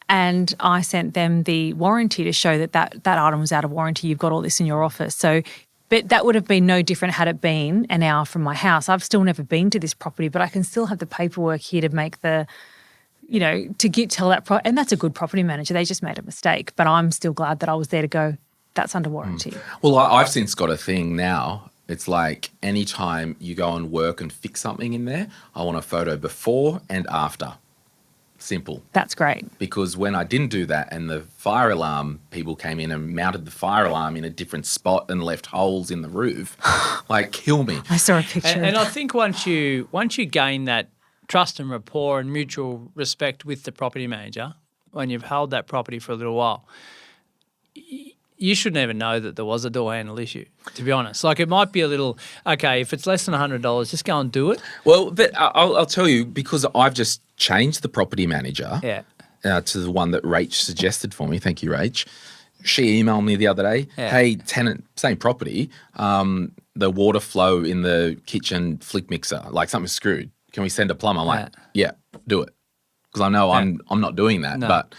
And I sent them the warranty to show that item was out of warranty. You've got all this in your office. So, but that would have been no different had it been an hour from my house. I've still never been to this property, but I can still have the paperwork here to make the, tell that and that's a good property manager. They just made a mistake, but I'm still glad that I was there to go, that's under warranty. Well, I've since got a thing now. It's like anytime you go and work and fix something in there, I want a photo before and after. Simple. That's great. Because when I didn't do that and the fire alarm people came in and mounted the fire alarm in a different spot and left holes in the roof, kill me. I saw a picture. And I think once you gain that trust and rapport and mutual respect with the property manager, when you've held that property for a little while, you should never know that there was a door handle issue, to be honest. It might be a little, okay, if it's less than $100, just go and do it. Well, I'll tell you, because I've just changed the property manager to the one that Rach suggested for me. Thank you, Rach. She emailed me the other day, hey, tenant, same property, the water flow in the kitchen flick mixer, something's screwed. Can we send a plumber? I'm like, yeah, do it. Because I know I'm not doing that. No. But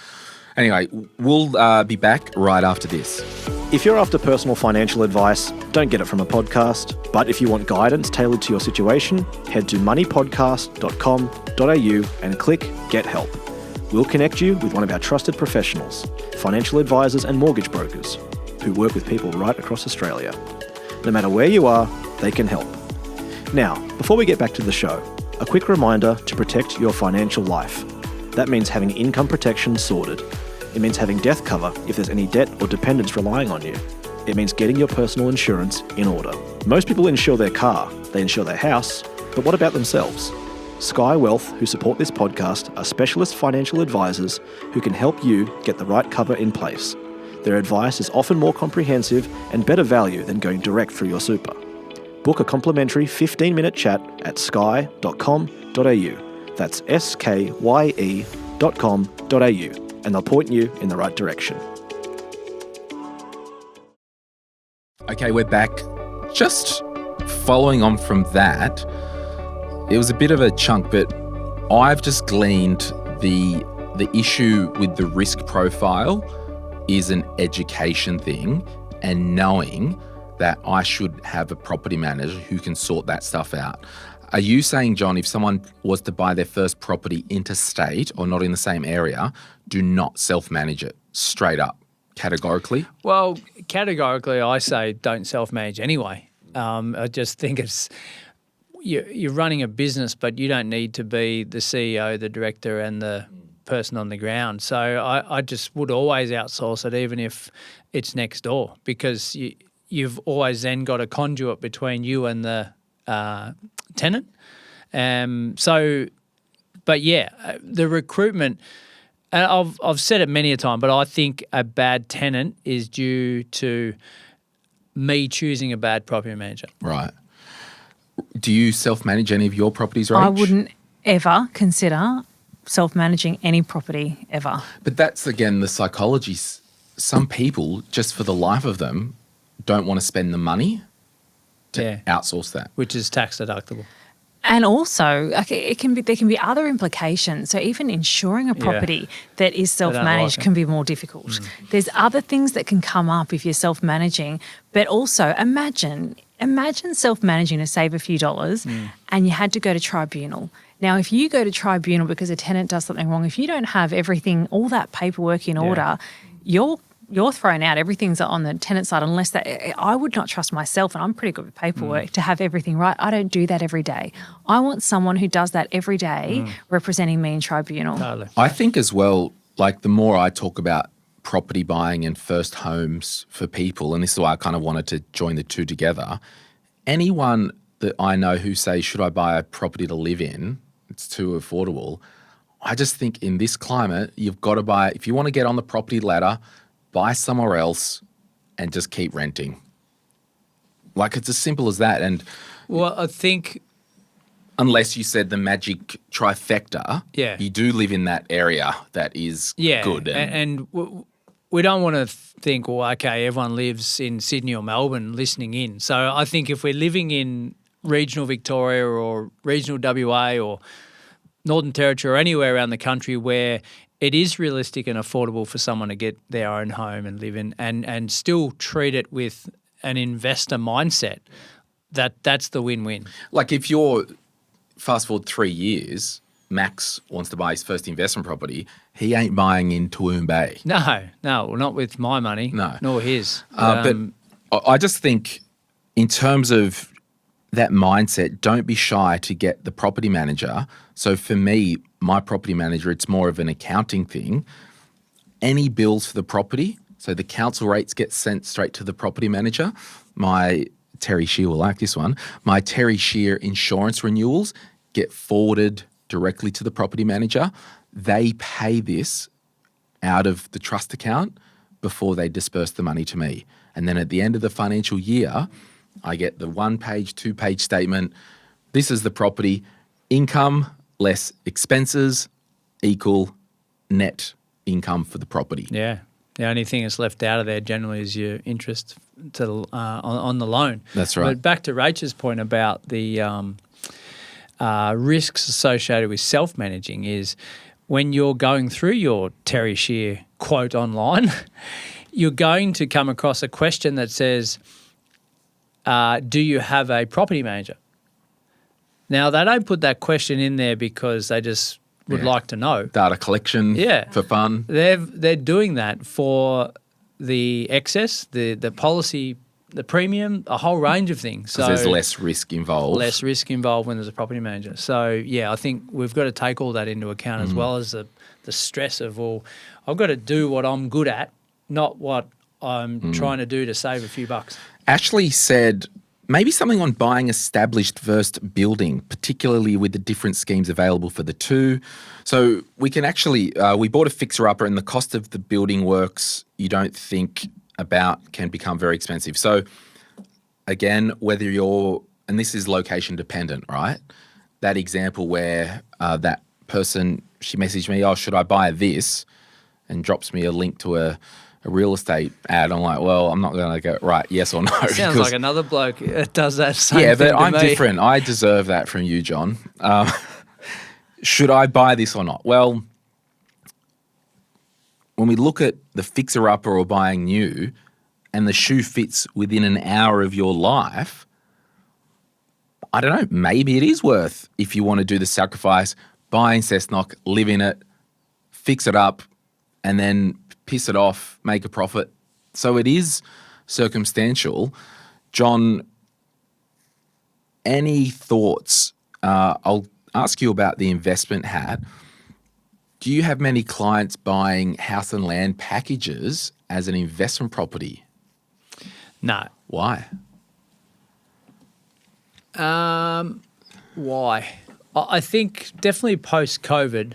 anyway, we'll be back right after this. If you're after personal financial advice, don't get it from a podcast. But if you want guidance tailored to your situation, head to moneypodcast.com.au and click Get Help. We'll connect you with one of our trusted professionals, financial advisors and mortgage brokers, who work with people right across Australia. No matter where you are, they can help. Now, before we get back to the show, a quick reminder to protect your financial life. That means having income protection sorted. It means having death cover if there's any debt or dependents relying on you. It means getting your personal insurance in order. Most people insure their car, they insure their house, but what about themselves? Sky Wealth, who support this podcast, are specialist financial advisors who can help you get the right cover in place. Their advice is often more comprehensive and better value than going direct through your super. Book a complimentary 15-minute chat at sky.com.au. That's skye.com.au. And they'll point you in the right direction. Okay, we're back. Just following on from that, it was a bit of a chunk, but I've just gleaned the issue with the risk profile is an education thing, and knowing that I should have a property manager who can sort that stuff out. Are you saying, John, if someone was to buy their first property interstate or not in the same area, do not self-manage it straight up, categorically? Well, categorically, I say don't self-manage anyway. I just think you're running a business, but you don't need to be the CEO, the director, and the person on the ground. So I just would always outsource it, even if it's next door, because you've always then got a conduit between you and the tenant. The recruitment, and I've said it many a time, but I think a bad tenant is due to me choosing a bad property manager. Right. Do you self-manage any of your properties, Rach? I wouldn't ever consider self-managing any property ever. But that's, again, the psychology. Some people, just for the life of them, don't want to spend the money to outsource that, which is tax deductible. And also, there can be other implications. So even insuring a property that is self-managed can be more difficult. There's other things that can come up if you're self-managing. But also, imagine self-managing to save a few dollars and you had to go to tribunal. Now, if you go to tribunal because a tenant does something wrong, if you don't have everything, all that paperwork in order, you're thrown out. Everything's on the tenant side unless that – I would not trust myself, and I'm pretty good with paperwork, to have everything right. I don't do that every day. I want someone who does that every day representing me in tribunal. Totally. I think as well, the more I talk about property buying and first homes for people, and this is why I kind of wanted to join the two together, anyone that I know who says, should I buy a property to live in, it's too affordable, I just think in this climate, you've got to buy – if you want to get on the property ladder – buy somewhere else and just keep renting. It's as simple as that. And well, I think unless you said the magic trifecta, you do live in that area that is good. And we don't want to think, well, okay, everyone lives in Sydney or Melbourne listening in. So I think if we're living in regional Victoria or regional WA or Northern Territory or anywhere around the country where it is realistic and affordable for someone to get their own home and live in and still treat it with an investor mindset, that's the win-win. Like if you're fast forward 3 years, Max wants to buy his first investment property, he ain't buying in Toowoomba Bay. No, well, not with my money, No. nor his. But I just think in terms of that mindset, don't be shy to get the property manager. So for me, my property manager, it's more of an accounting thing. Any bills for the property, so the council rates get sent straight to the property manager. My Terry Shear will like this one. My Terry Shear insurance renewals get forwarded directly to the property manager. They pay this out of the trust account before they disperse the money to me. And then at the end of the financial year, I get the 1-page, 2-page statement. This is the property. Income less expenses equal net income for the property. Yeah. The only thing that's left out of there generally is your interest to on the loan. That's right. But back to Rachel's point about the risks associated with self-managing is when you're going through your Terry Shear quote online, you're going to come across a question that says, do you have a property manager? Now, they don't put that question in there because they just would like to know. Data collection for fun. They're doing that for the excess, the policy, the premium, a whole range of things. So there's less risk involved. Less risk involved when there's a property manager. So, yeah, I think we've got to take all that into account as well as the stress of, well, I've got to do what I'm good at, not what I'm trying to do to save a few bucks. Ashley said maybe something on buying established versus building, particularly with the different schemes available for the two. So we can actually, we bought a fixer-upper and the cost of the building works you don't think about can become very expensive. So again, whether you're, and this is location dependent, right? That example where that person, she messaged me, oh, should I buy this? And drops me a link to a real estate ad. I'm like, well, I'm not going to go, right, yes or no. Sounds like another bloke does that same thing. Yeah, but I'm me. different. I deserve that from you, John. Should I buy this or not? Well, when we look at the fixer-upper or buying new and the shoe fits within an hour of your life, I don't know, maybe it is worth, if you want to do the sacrifice, buying Cessnock, live in it, fix it up, and then piss it off, make a profit. So it is circumstantial. John, any thoughts? I'll ask you about the investment hat. Do you have many clients buying house and land packages as an investment property? No. Why? Why? I think definitely post-COVID,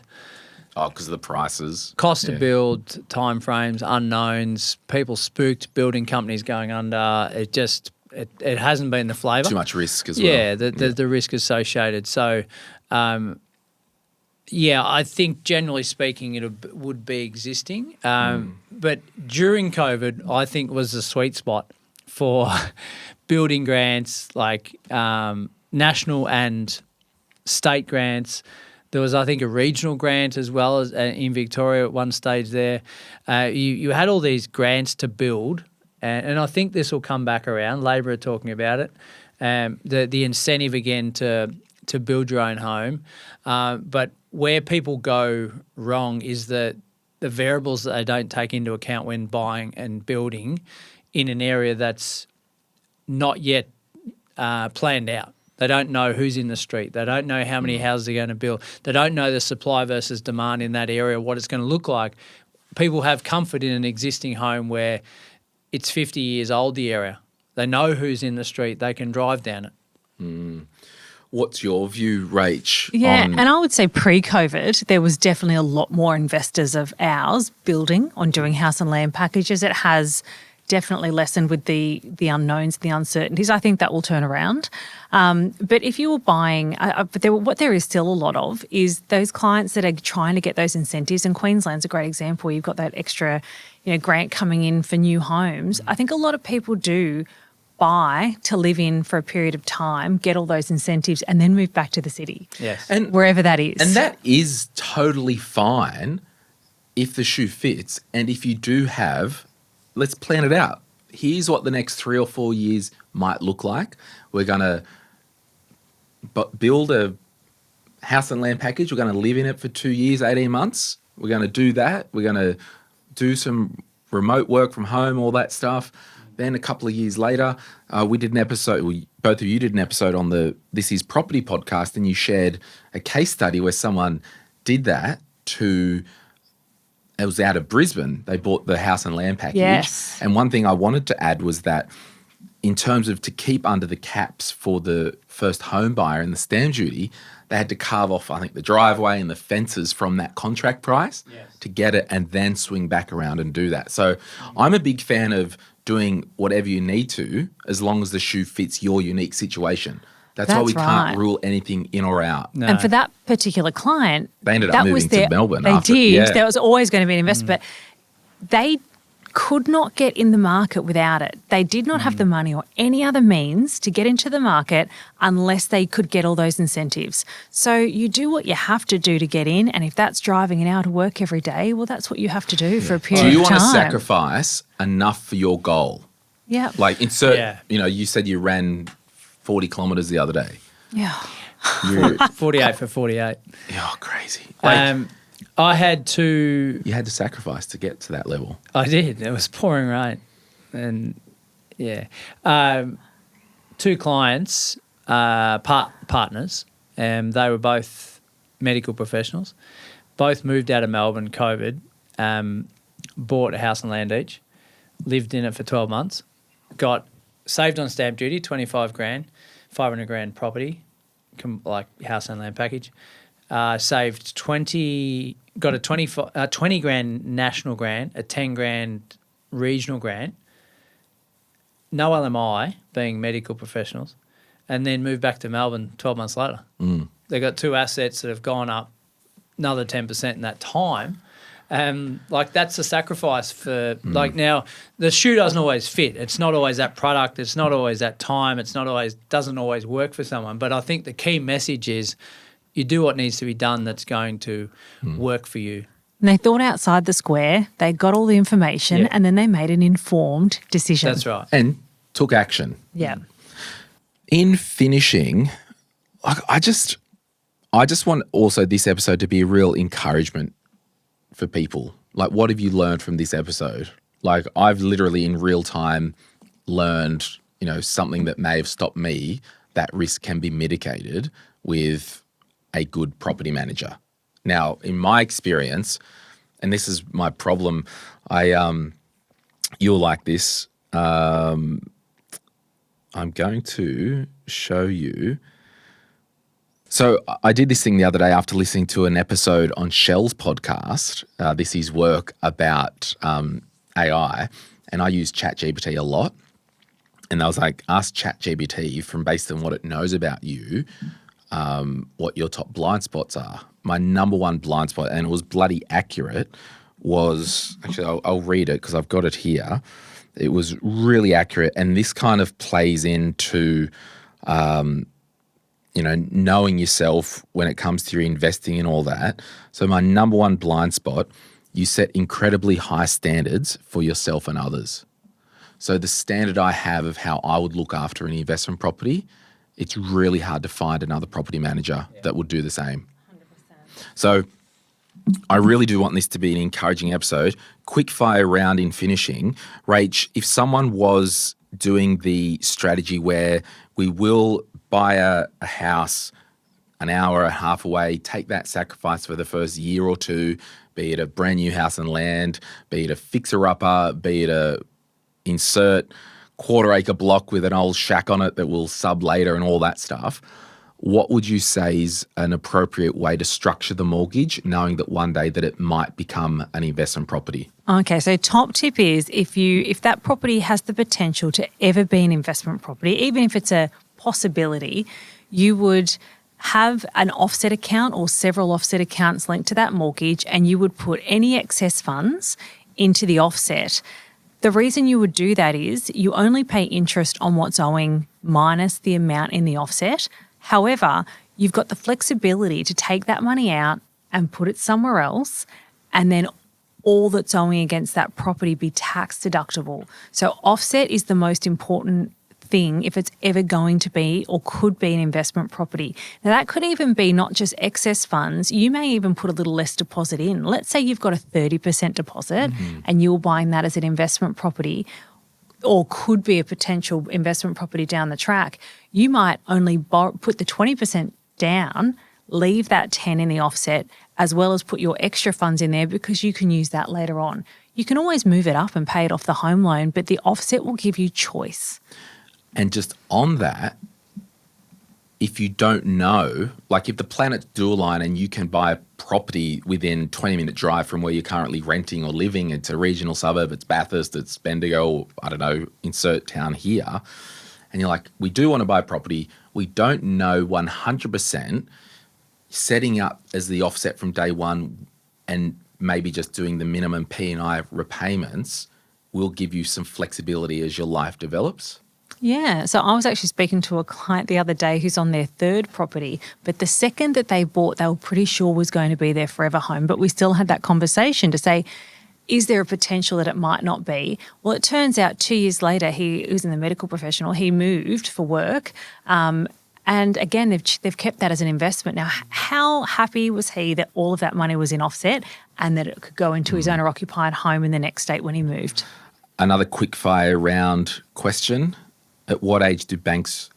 Oh, because of the prices. cost to build, timeframes, unknowns, people spooked, building companies going under. It just it hasn't been the flavour. Too much risk as well. Yeah, the risk associated. So, yeah, I think generally speaking it would be existing. But during COVID, I think was the sweet spot for building grants, like national and state grants. There was, I think, a regional grant as well as in Victoria at one stage there. You had all these grants to build, and I think this will come back around. Labor are talking about it. The incentive again to build your own home. But where people go wrong is the variables that they don't take into account when buying and building in an area that's not yet planned out. They don't know who's in the street. They don't know how many houses they're going to build. They don't know the supply versus demand in that area, what it's going to look like. People have comfort in an existing home where it's 50 years old, the area. They know who's in the street. They can drive down it. What's your view, Rach? Yeah, and I would say pre-COVID, there was definitely a lot more investors of ours building on doing house and land packages. It has definitely lessened with the unknowns, the uncertainties. I think that will turn around. But if you were buying, what there is still a lot of is those clients that are trying to get those incentives, and Queensland's a great example. You've got that extra, grant coming in for new homes. I think a lot of people do buy to live in for a period of time, get all those incentives, and then move back to the city. Yes. And wherever that is. And that is totally fine if the shoe fits. And if you do have, let's plan it out. Here's what the next 3 or 4 years might look like. We're going to build a house and land package. We're going to live in it for 2 years, 18 months. We're going to do that. We're going to do some remote work from home, all that stuff. Then a couple of years later, we did an episode, both of you did an episode on the This Is Property podcast, and you shared a case study where someone did that it was out of Brisbane. They bought the house and land package. Yes. And one thing I wanted to add was that in terms of to keep under the caps for the first home buyer and the stamp duty, they had to carve off, I think, the driveway and the fences from that contract price to get it and then swing back around and do that. So I'm a big fan of doing whatever you need to as long as the shoe fits your unique situation. That's why we can't rule anything in or out. No. And for that particular client, They ended up moving to Melbourne after. They did. Yeah. There was always going to be an investment, but they could not get in the market without it. They did not have the money or any other means to get into the market unless they could get all those incentives. So you do what you have to do to get in, and if that's driving an hour to work every day, well, that's what you have to do for a period Do you of want time. to sacrifice enough for your goal? Yeah. Like you said you ran 40 kilometres the other day. Yeah. 48 for 48. Oh, crazy. I had to. You had to sacrifice to get to that level. I did. It was pouring rain, and two clients, partners, and they were both medical professionals. Both moved out of Melbourne. COVID, bought a house and land each, lived in it for 12 months, got saved on stamp duty, 25 grand, 500 grand property, like house and land package. Saved 20, got a 20 grand national grant, a 10 grand regional grant, no LMI, being medical professionals, and then moved back to Melbourne 12 months later. They got 2 assets that have gone up another 10% in that time. Like that's a sacrifice for like now the shoe doesn't always fit. It's not always that product. It's not always that time. It's not always, doesn't always work for someone. But I think the key message is you do what needs to be done that's going to work for you. And they thought outside the square, they got all the information, and then they made an informed decision. That's right. And took action. Yeah. In finishing, like I just want also this episode to be a real encouragement for people. Like, what have you learned from this episode? Like, I've literally in real time learned, something that may have stopped me. That risk can be mitigated with a good property manager. Now, in my experience, and this is my problem, you'll like this. I'm going to show you. So I did this thing the other day after listening to an episode on Shell's podcast. This is work about AI, and I use ChatGPT a lot. And I was like, ask ChatGPT from based on what it knows about you, what your top blind spots are. My number one blind spot, and it was bloody accurate, was actually I'll read it because I've got it here. It was really accurate, and this kind of plays into knowing yourself when it comes to your investing and all that. So my number one blind spot, you set incredibly high standards for yourself and others. So the standard I have of how I would look after an investment property, it's really hard to find another property manager that would do the same. 100%. So I really do want this to be an encouraging episode. Quick fire round in finishing. Rach, if someone was doing the strategy where we will buy a house an hour and a half away, take that sacrifice for the first year or two, be it a brand new house and land, be it a fixer-upper, be it a insert quarter-acre block with an old shack on it that will sub later and all that stuff, what would you say is an appropriate way to structure the mortgage, knowing that one day that it might become an investment property? Okay, so top tip is if that property has the potential to ever be an investment property, even if it's a possibility, you would have an offset account or several offset accounts linked to that mortgage, and you would put any excess funds into the offset The reason you would do that is you only pay interest on what's owing minus the amount in the offset. However, you've got the flexibility to take that money out and put it somewhere else, and then all that's owing against that property be tax deductible. So offset is the most important thing if it's ever going to be or could be an investment property. Now that could even be not just excess funds. You may even put a little less deposit in. Let's say you've got a 30% deposit and you're buying that as an investment property or could be a potential investment property down the track. You might only put the 20% down, leave that 10 in the offset, as well as put your extra funds in there because you can use that later on. You can always move it up and pay it off the home loan, but the offset will give you choice. And just on that, if you don't know, like if the planets do align and you can buy a property within 20-minute drive from where you're currently renting or living, it's a regional suburb, it's Bathurst, it's Bendigo, or I don't know, insert town here, and you're like, we do want to buy a property, we don't know 100%, setting up as the offset from day one and maybe just doing the minimum P&I repayments will give you some flexibility as your life develops. Yeah, so I was actually speaking to a client the other day who's on their third property, but the second that they bought, they were pretty sure was going to be their forever home. But we still had that conversation to say, is there a potential that it might not be? Well, it turns out 2 years later, he was in the medical professional, he moved for work. And again, they've kept that as an investment. Now, how happy was he that all of that money was in offset and that it could go into his owner-occupied home in the next state when he moved? Another quick fire round question. At what age do banks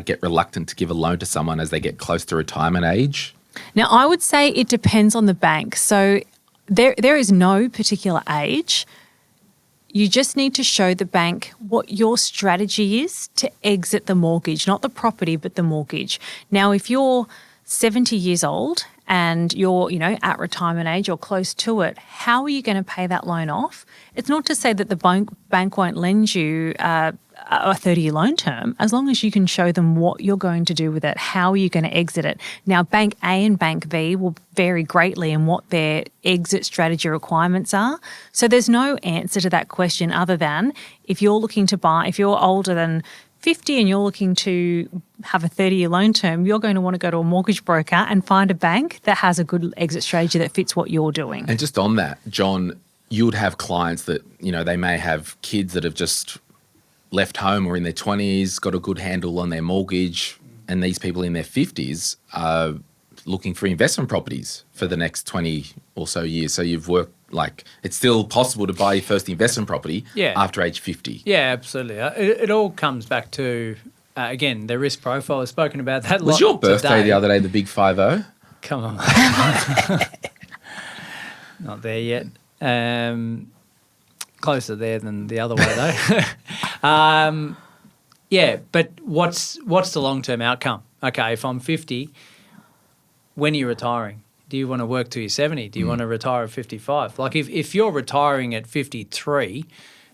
get reluctant to give a loan to someone as they get close to retirement age? Now, I would say it depends on the bank. So there is no particular age. You just need to show the bank what your strategy is to exit the mortgage, not the property, but the mortgage. Now, if you're 70 years old and you're, at retirement age or close to it, how are you going to pay that loan off? It's not to say that the bank won't lend you a 30-year loan term, as long as you can show them what you're going to do with it, how are you going to exit it. Now, Bank A and Bank B will vary greatly in what their exit strategy requirements are. So there's no answer to that question other than if you're looking to buy, if you're older than 50 and you're looking to have a 30-year loan term, you're going to want to go to a mortgage broker and find a bank that has a good exit strategy that fits what you're doing. And just on that, John, you would have clients that, they may have kids that have just left home or in their 20s, got a good handle on their mortgage, and these people in their 50s are looking for investment properties for the next 20 or so years. So you've worked, it's still possible to buy your first investment property after age 50. Yeah, absolutely. It all comes back to, again, the risk profile. I've spoken about that a lot. Was your birthday today. the other day, the big 50? Come on. Not there yet. Closer there than the other way though. But what's the long-term outcome? Okay, if I'm 50, when are you retiring? Do you want to work till you're 70? Do you want to retire at 55? Like if you're retiring at 53,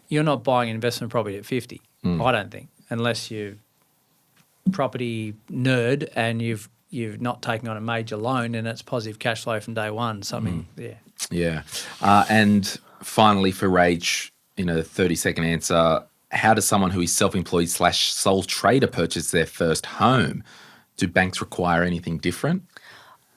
you're not buying an investment property at 50, I don't think, unless you're property nerd and you've not taken on a major loan and it's positive cash flow from day one, something, Yeah. And finally for Rach, in a 30-second answer, how does someone who is self-employed / sole trader purchase their first home? Do banks require anything different?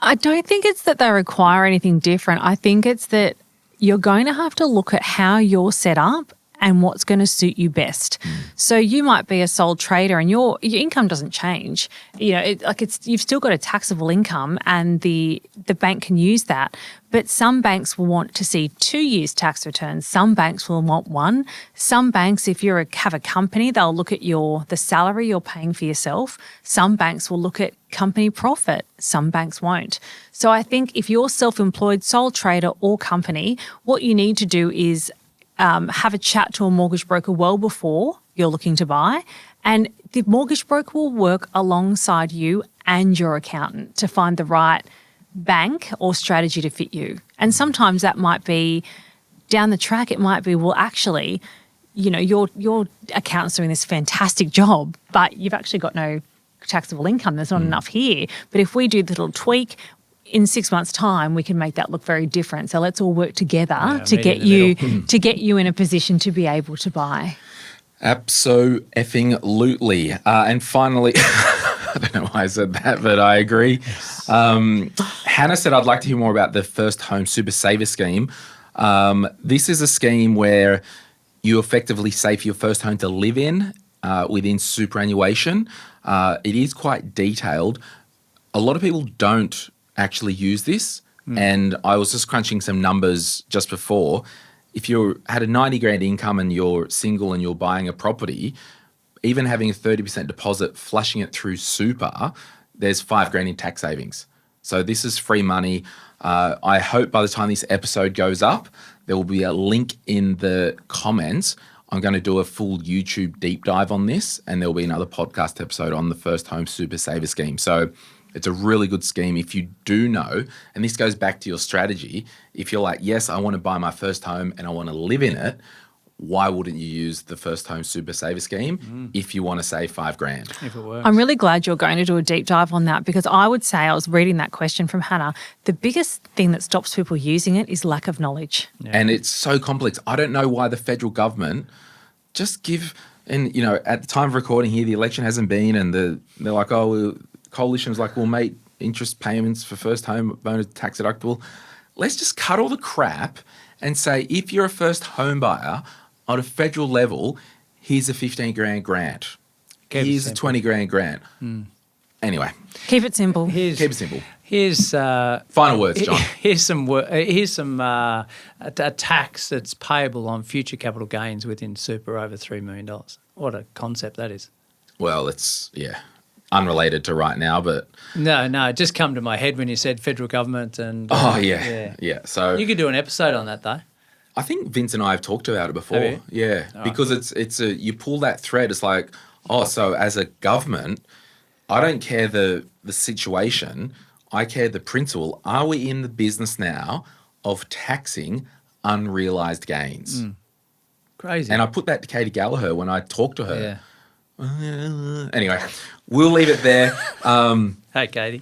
I don't think it's that they require anything different. I think it's that you're going to have to look at how you're set up and what's going to suit you best. So you might be a sole trader and your income doesn't change. You've still got a taxable income and the bank can use that. But some banks will want to see 2 years tax returns. Some banks will want one. Some banks, if you have a company, they'll look at the salary you're paying for yourself. Some banks will look at company profit. Some banks won't. So I think if you're self-employed, sole trader or company, what you need to do is have a chat to a mortgage broker well before you're looking to buy, and the mortgage broker will work alongside you and your accountant to find the right bank or strategy to fit you. And sometimes that might be down the track. It might be, well, actually, your accountant's doing this fantastic job, but you've actually got no taxable income. There's not enough here. But if we do the little tweak, in 6 months' time, we can make that look very different. So let's all work together to meet get in the you middle. to get you in a position to be able to buy. Abso-effing-lutely. And finally, I don't know why I said that, but I agree. Hannah said, I'd like to hear more about the First Home Super Saver Scheme. This is a scheme where you effectively save your first home to live in within superannuation. It is quite detailed. A lot of people don't actually use this. And I was just crunching some numbers just before. If you had a 90 grand income and you're single and you're buying a property, even having a 30% deposit, flushing it through super, there's 5 grand in tax savings. So this is free money. I hope by the time this episode goes up, there will be a link in the comments. I'm going to do a full YouTube deep dive on this, and there'll be another podcast episode on the First Home Super Saver Scheme. So it's a really good scheme if you do know, and this goes back to your strategy. If you're like, yes, I want to buy my first home and I want to live in it, why wouldn't you use the First Home Super Saver Scheme if you want to save 5 grand? If it works. I'm really glad you're going to do a deep dive on that, because I would say, I was reading that question from Hannah, the biggest thing that stops people using it is lack of knowledge. Yeah. And it's so complex. I don't know why the federal government just give, and you know, at the time of recording here, the election hasn't been, and they're like, oh, coalition's like, we'll make interest payments for first home bonus tax deductible. Let's just cut all the crap and say, if you're a first home buyer on a federal level, here's a 15 grand grant. Here's a 20 grand grant. Anyway, Keep it simple. keep it simple. Here's Final words, John. Here's some a tax that's payable on future capital gains within super over $3 million. What a concept that is. Well, it's, unrelated to right now, but... No, it just come to my head when you said federal government and... Yeah. So You could do an episode on that, though. I think Vince and I have talked about it before. Have you? Yeah, because it's you pull that thread. It's like, so as a government, I don't care the situation. I care the principle. Are we in the business now of taxing unrealised gains? Crazy. And I put that to Katie Gallagher when I talked to her. Yeah. Anyway, we'll leave it there. Hey, Katie.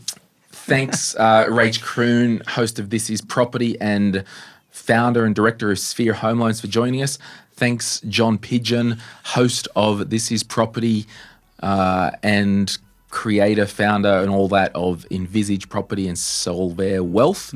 Thanks, Rach Kroon, host of This Is Property and founder and director of Sphere Home Loans, for joining us. Thanks, John Pidgeon, host of This Is Property and creator, founder and all that of Envisage Property and Solvere Wealth.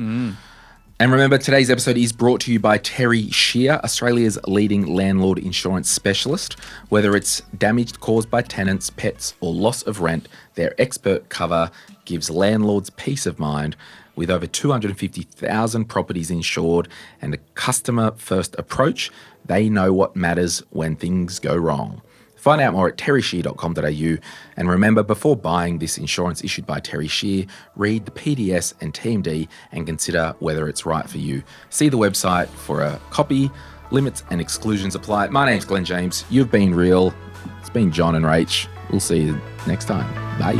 And remember, today's episode is brought to you by Terry Shear, Australia's leading landlord insurance specialist. Whether it's damage caused by tenants, pets, or loss of rent, their expert cover gives landlords peace of mind. With over 250,000 properties insured and a customer-first approach, they know what matters when things go wrong. Find out more at terryshear.com.au, and remember, before buying this insurance issued by Terry Shear, read the PDS and TMD and consider whether it's right for you. See the website for a copy. Limits and exclusions apply. My name's Glen James. You've been real. It's been John and Rach. We'll see you next time. Bye.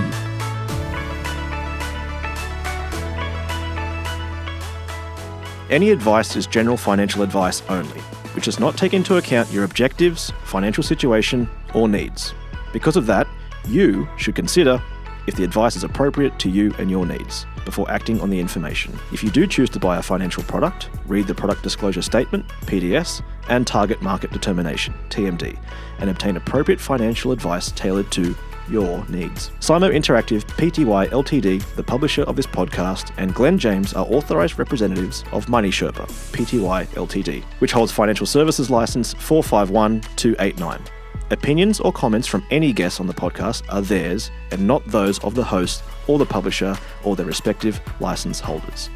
Any advice is general financial advice only, which does not take into account your objectives, financial situation, or needs. Because of that, you should consider if the advice is appropriate to you and your needs before acting on the information. If you do choose to buy a financial product, read the Product Disclosure Statement, PDS, and Target Market Determination, TMD, and obtain appropriate financial advice tailored to your needs. Simo Interactive Pty Ltd, the publisher of this podcast, and Glen James are authorised representatives of Money Sherpa Pty Ltd, which holds financial services license 451289. Opinions or comments from any guests on the podcast are theirs and not those of the host or the publisher or their respective license holders.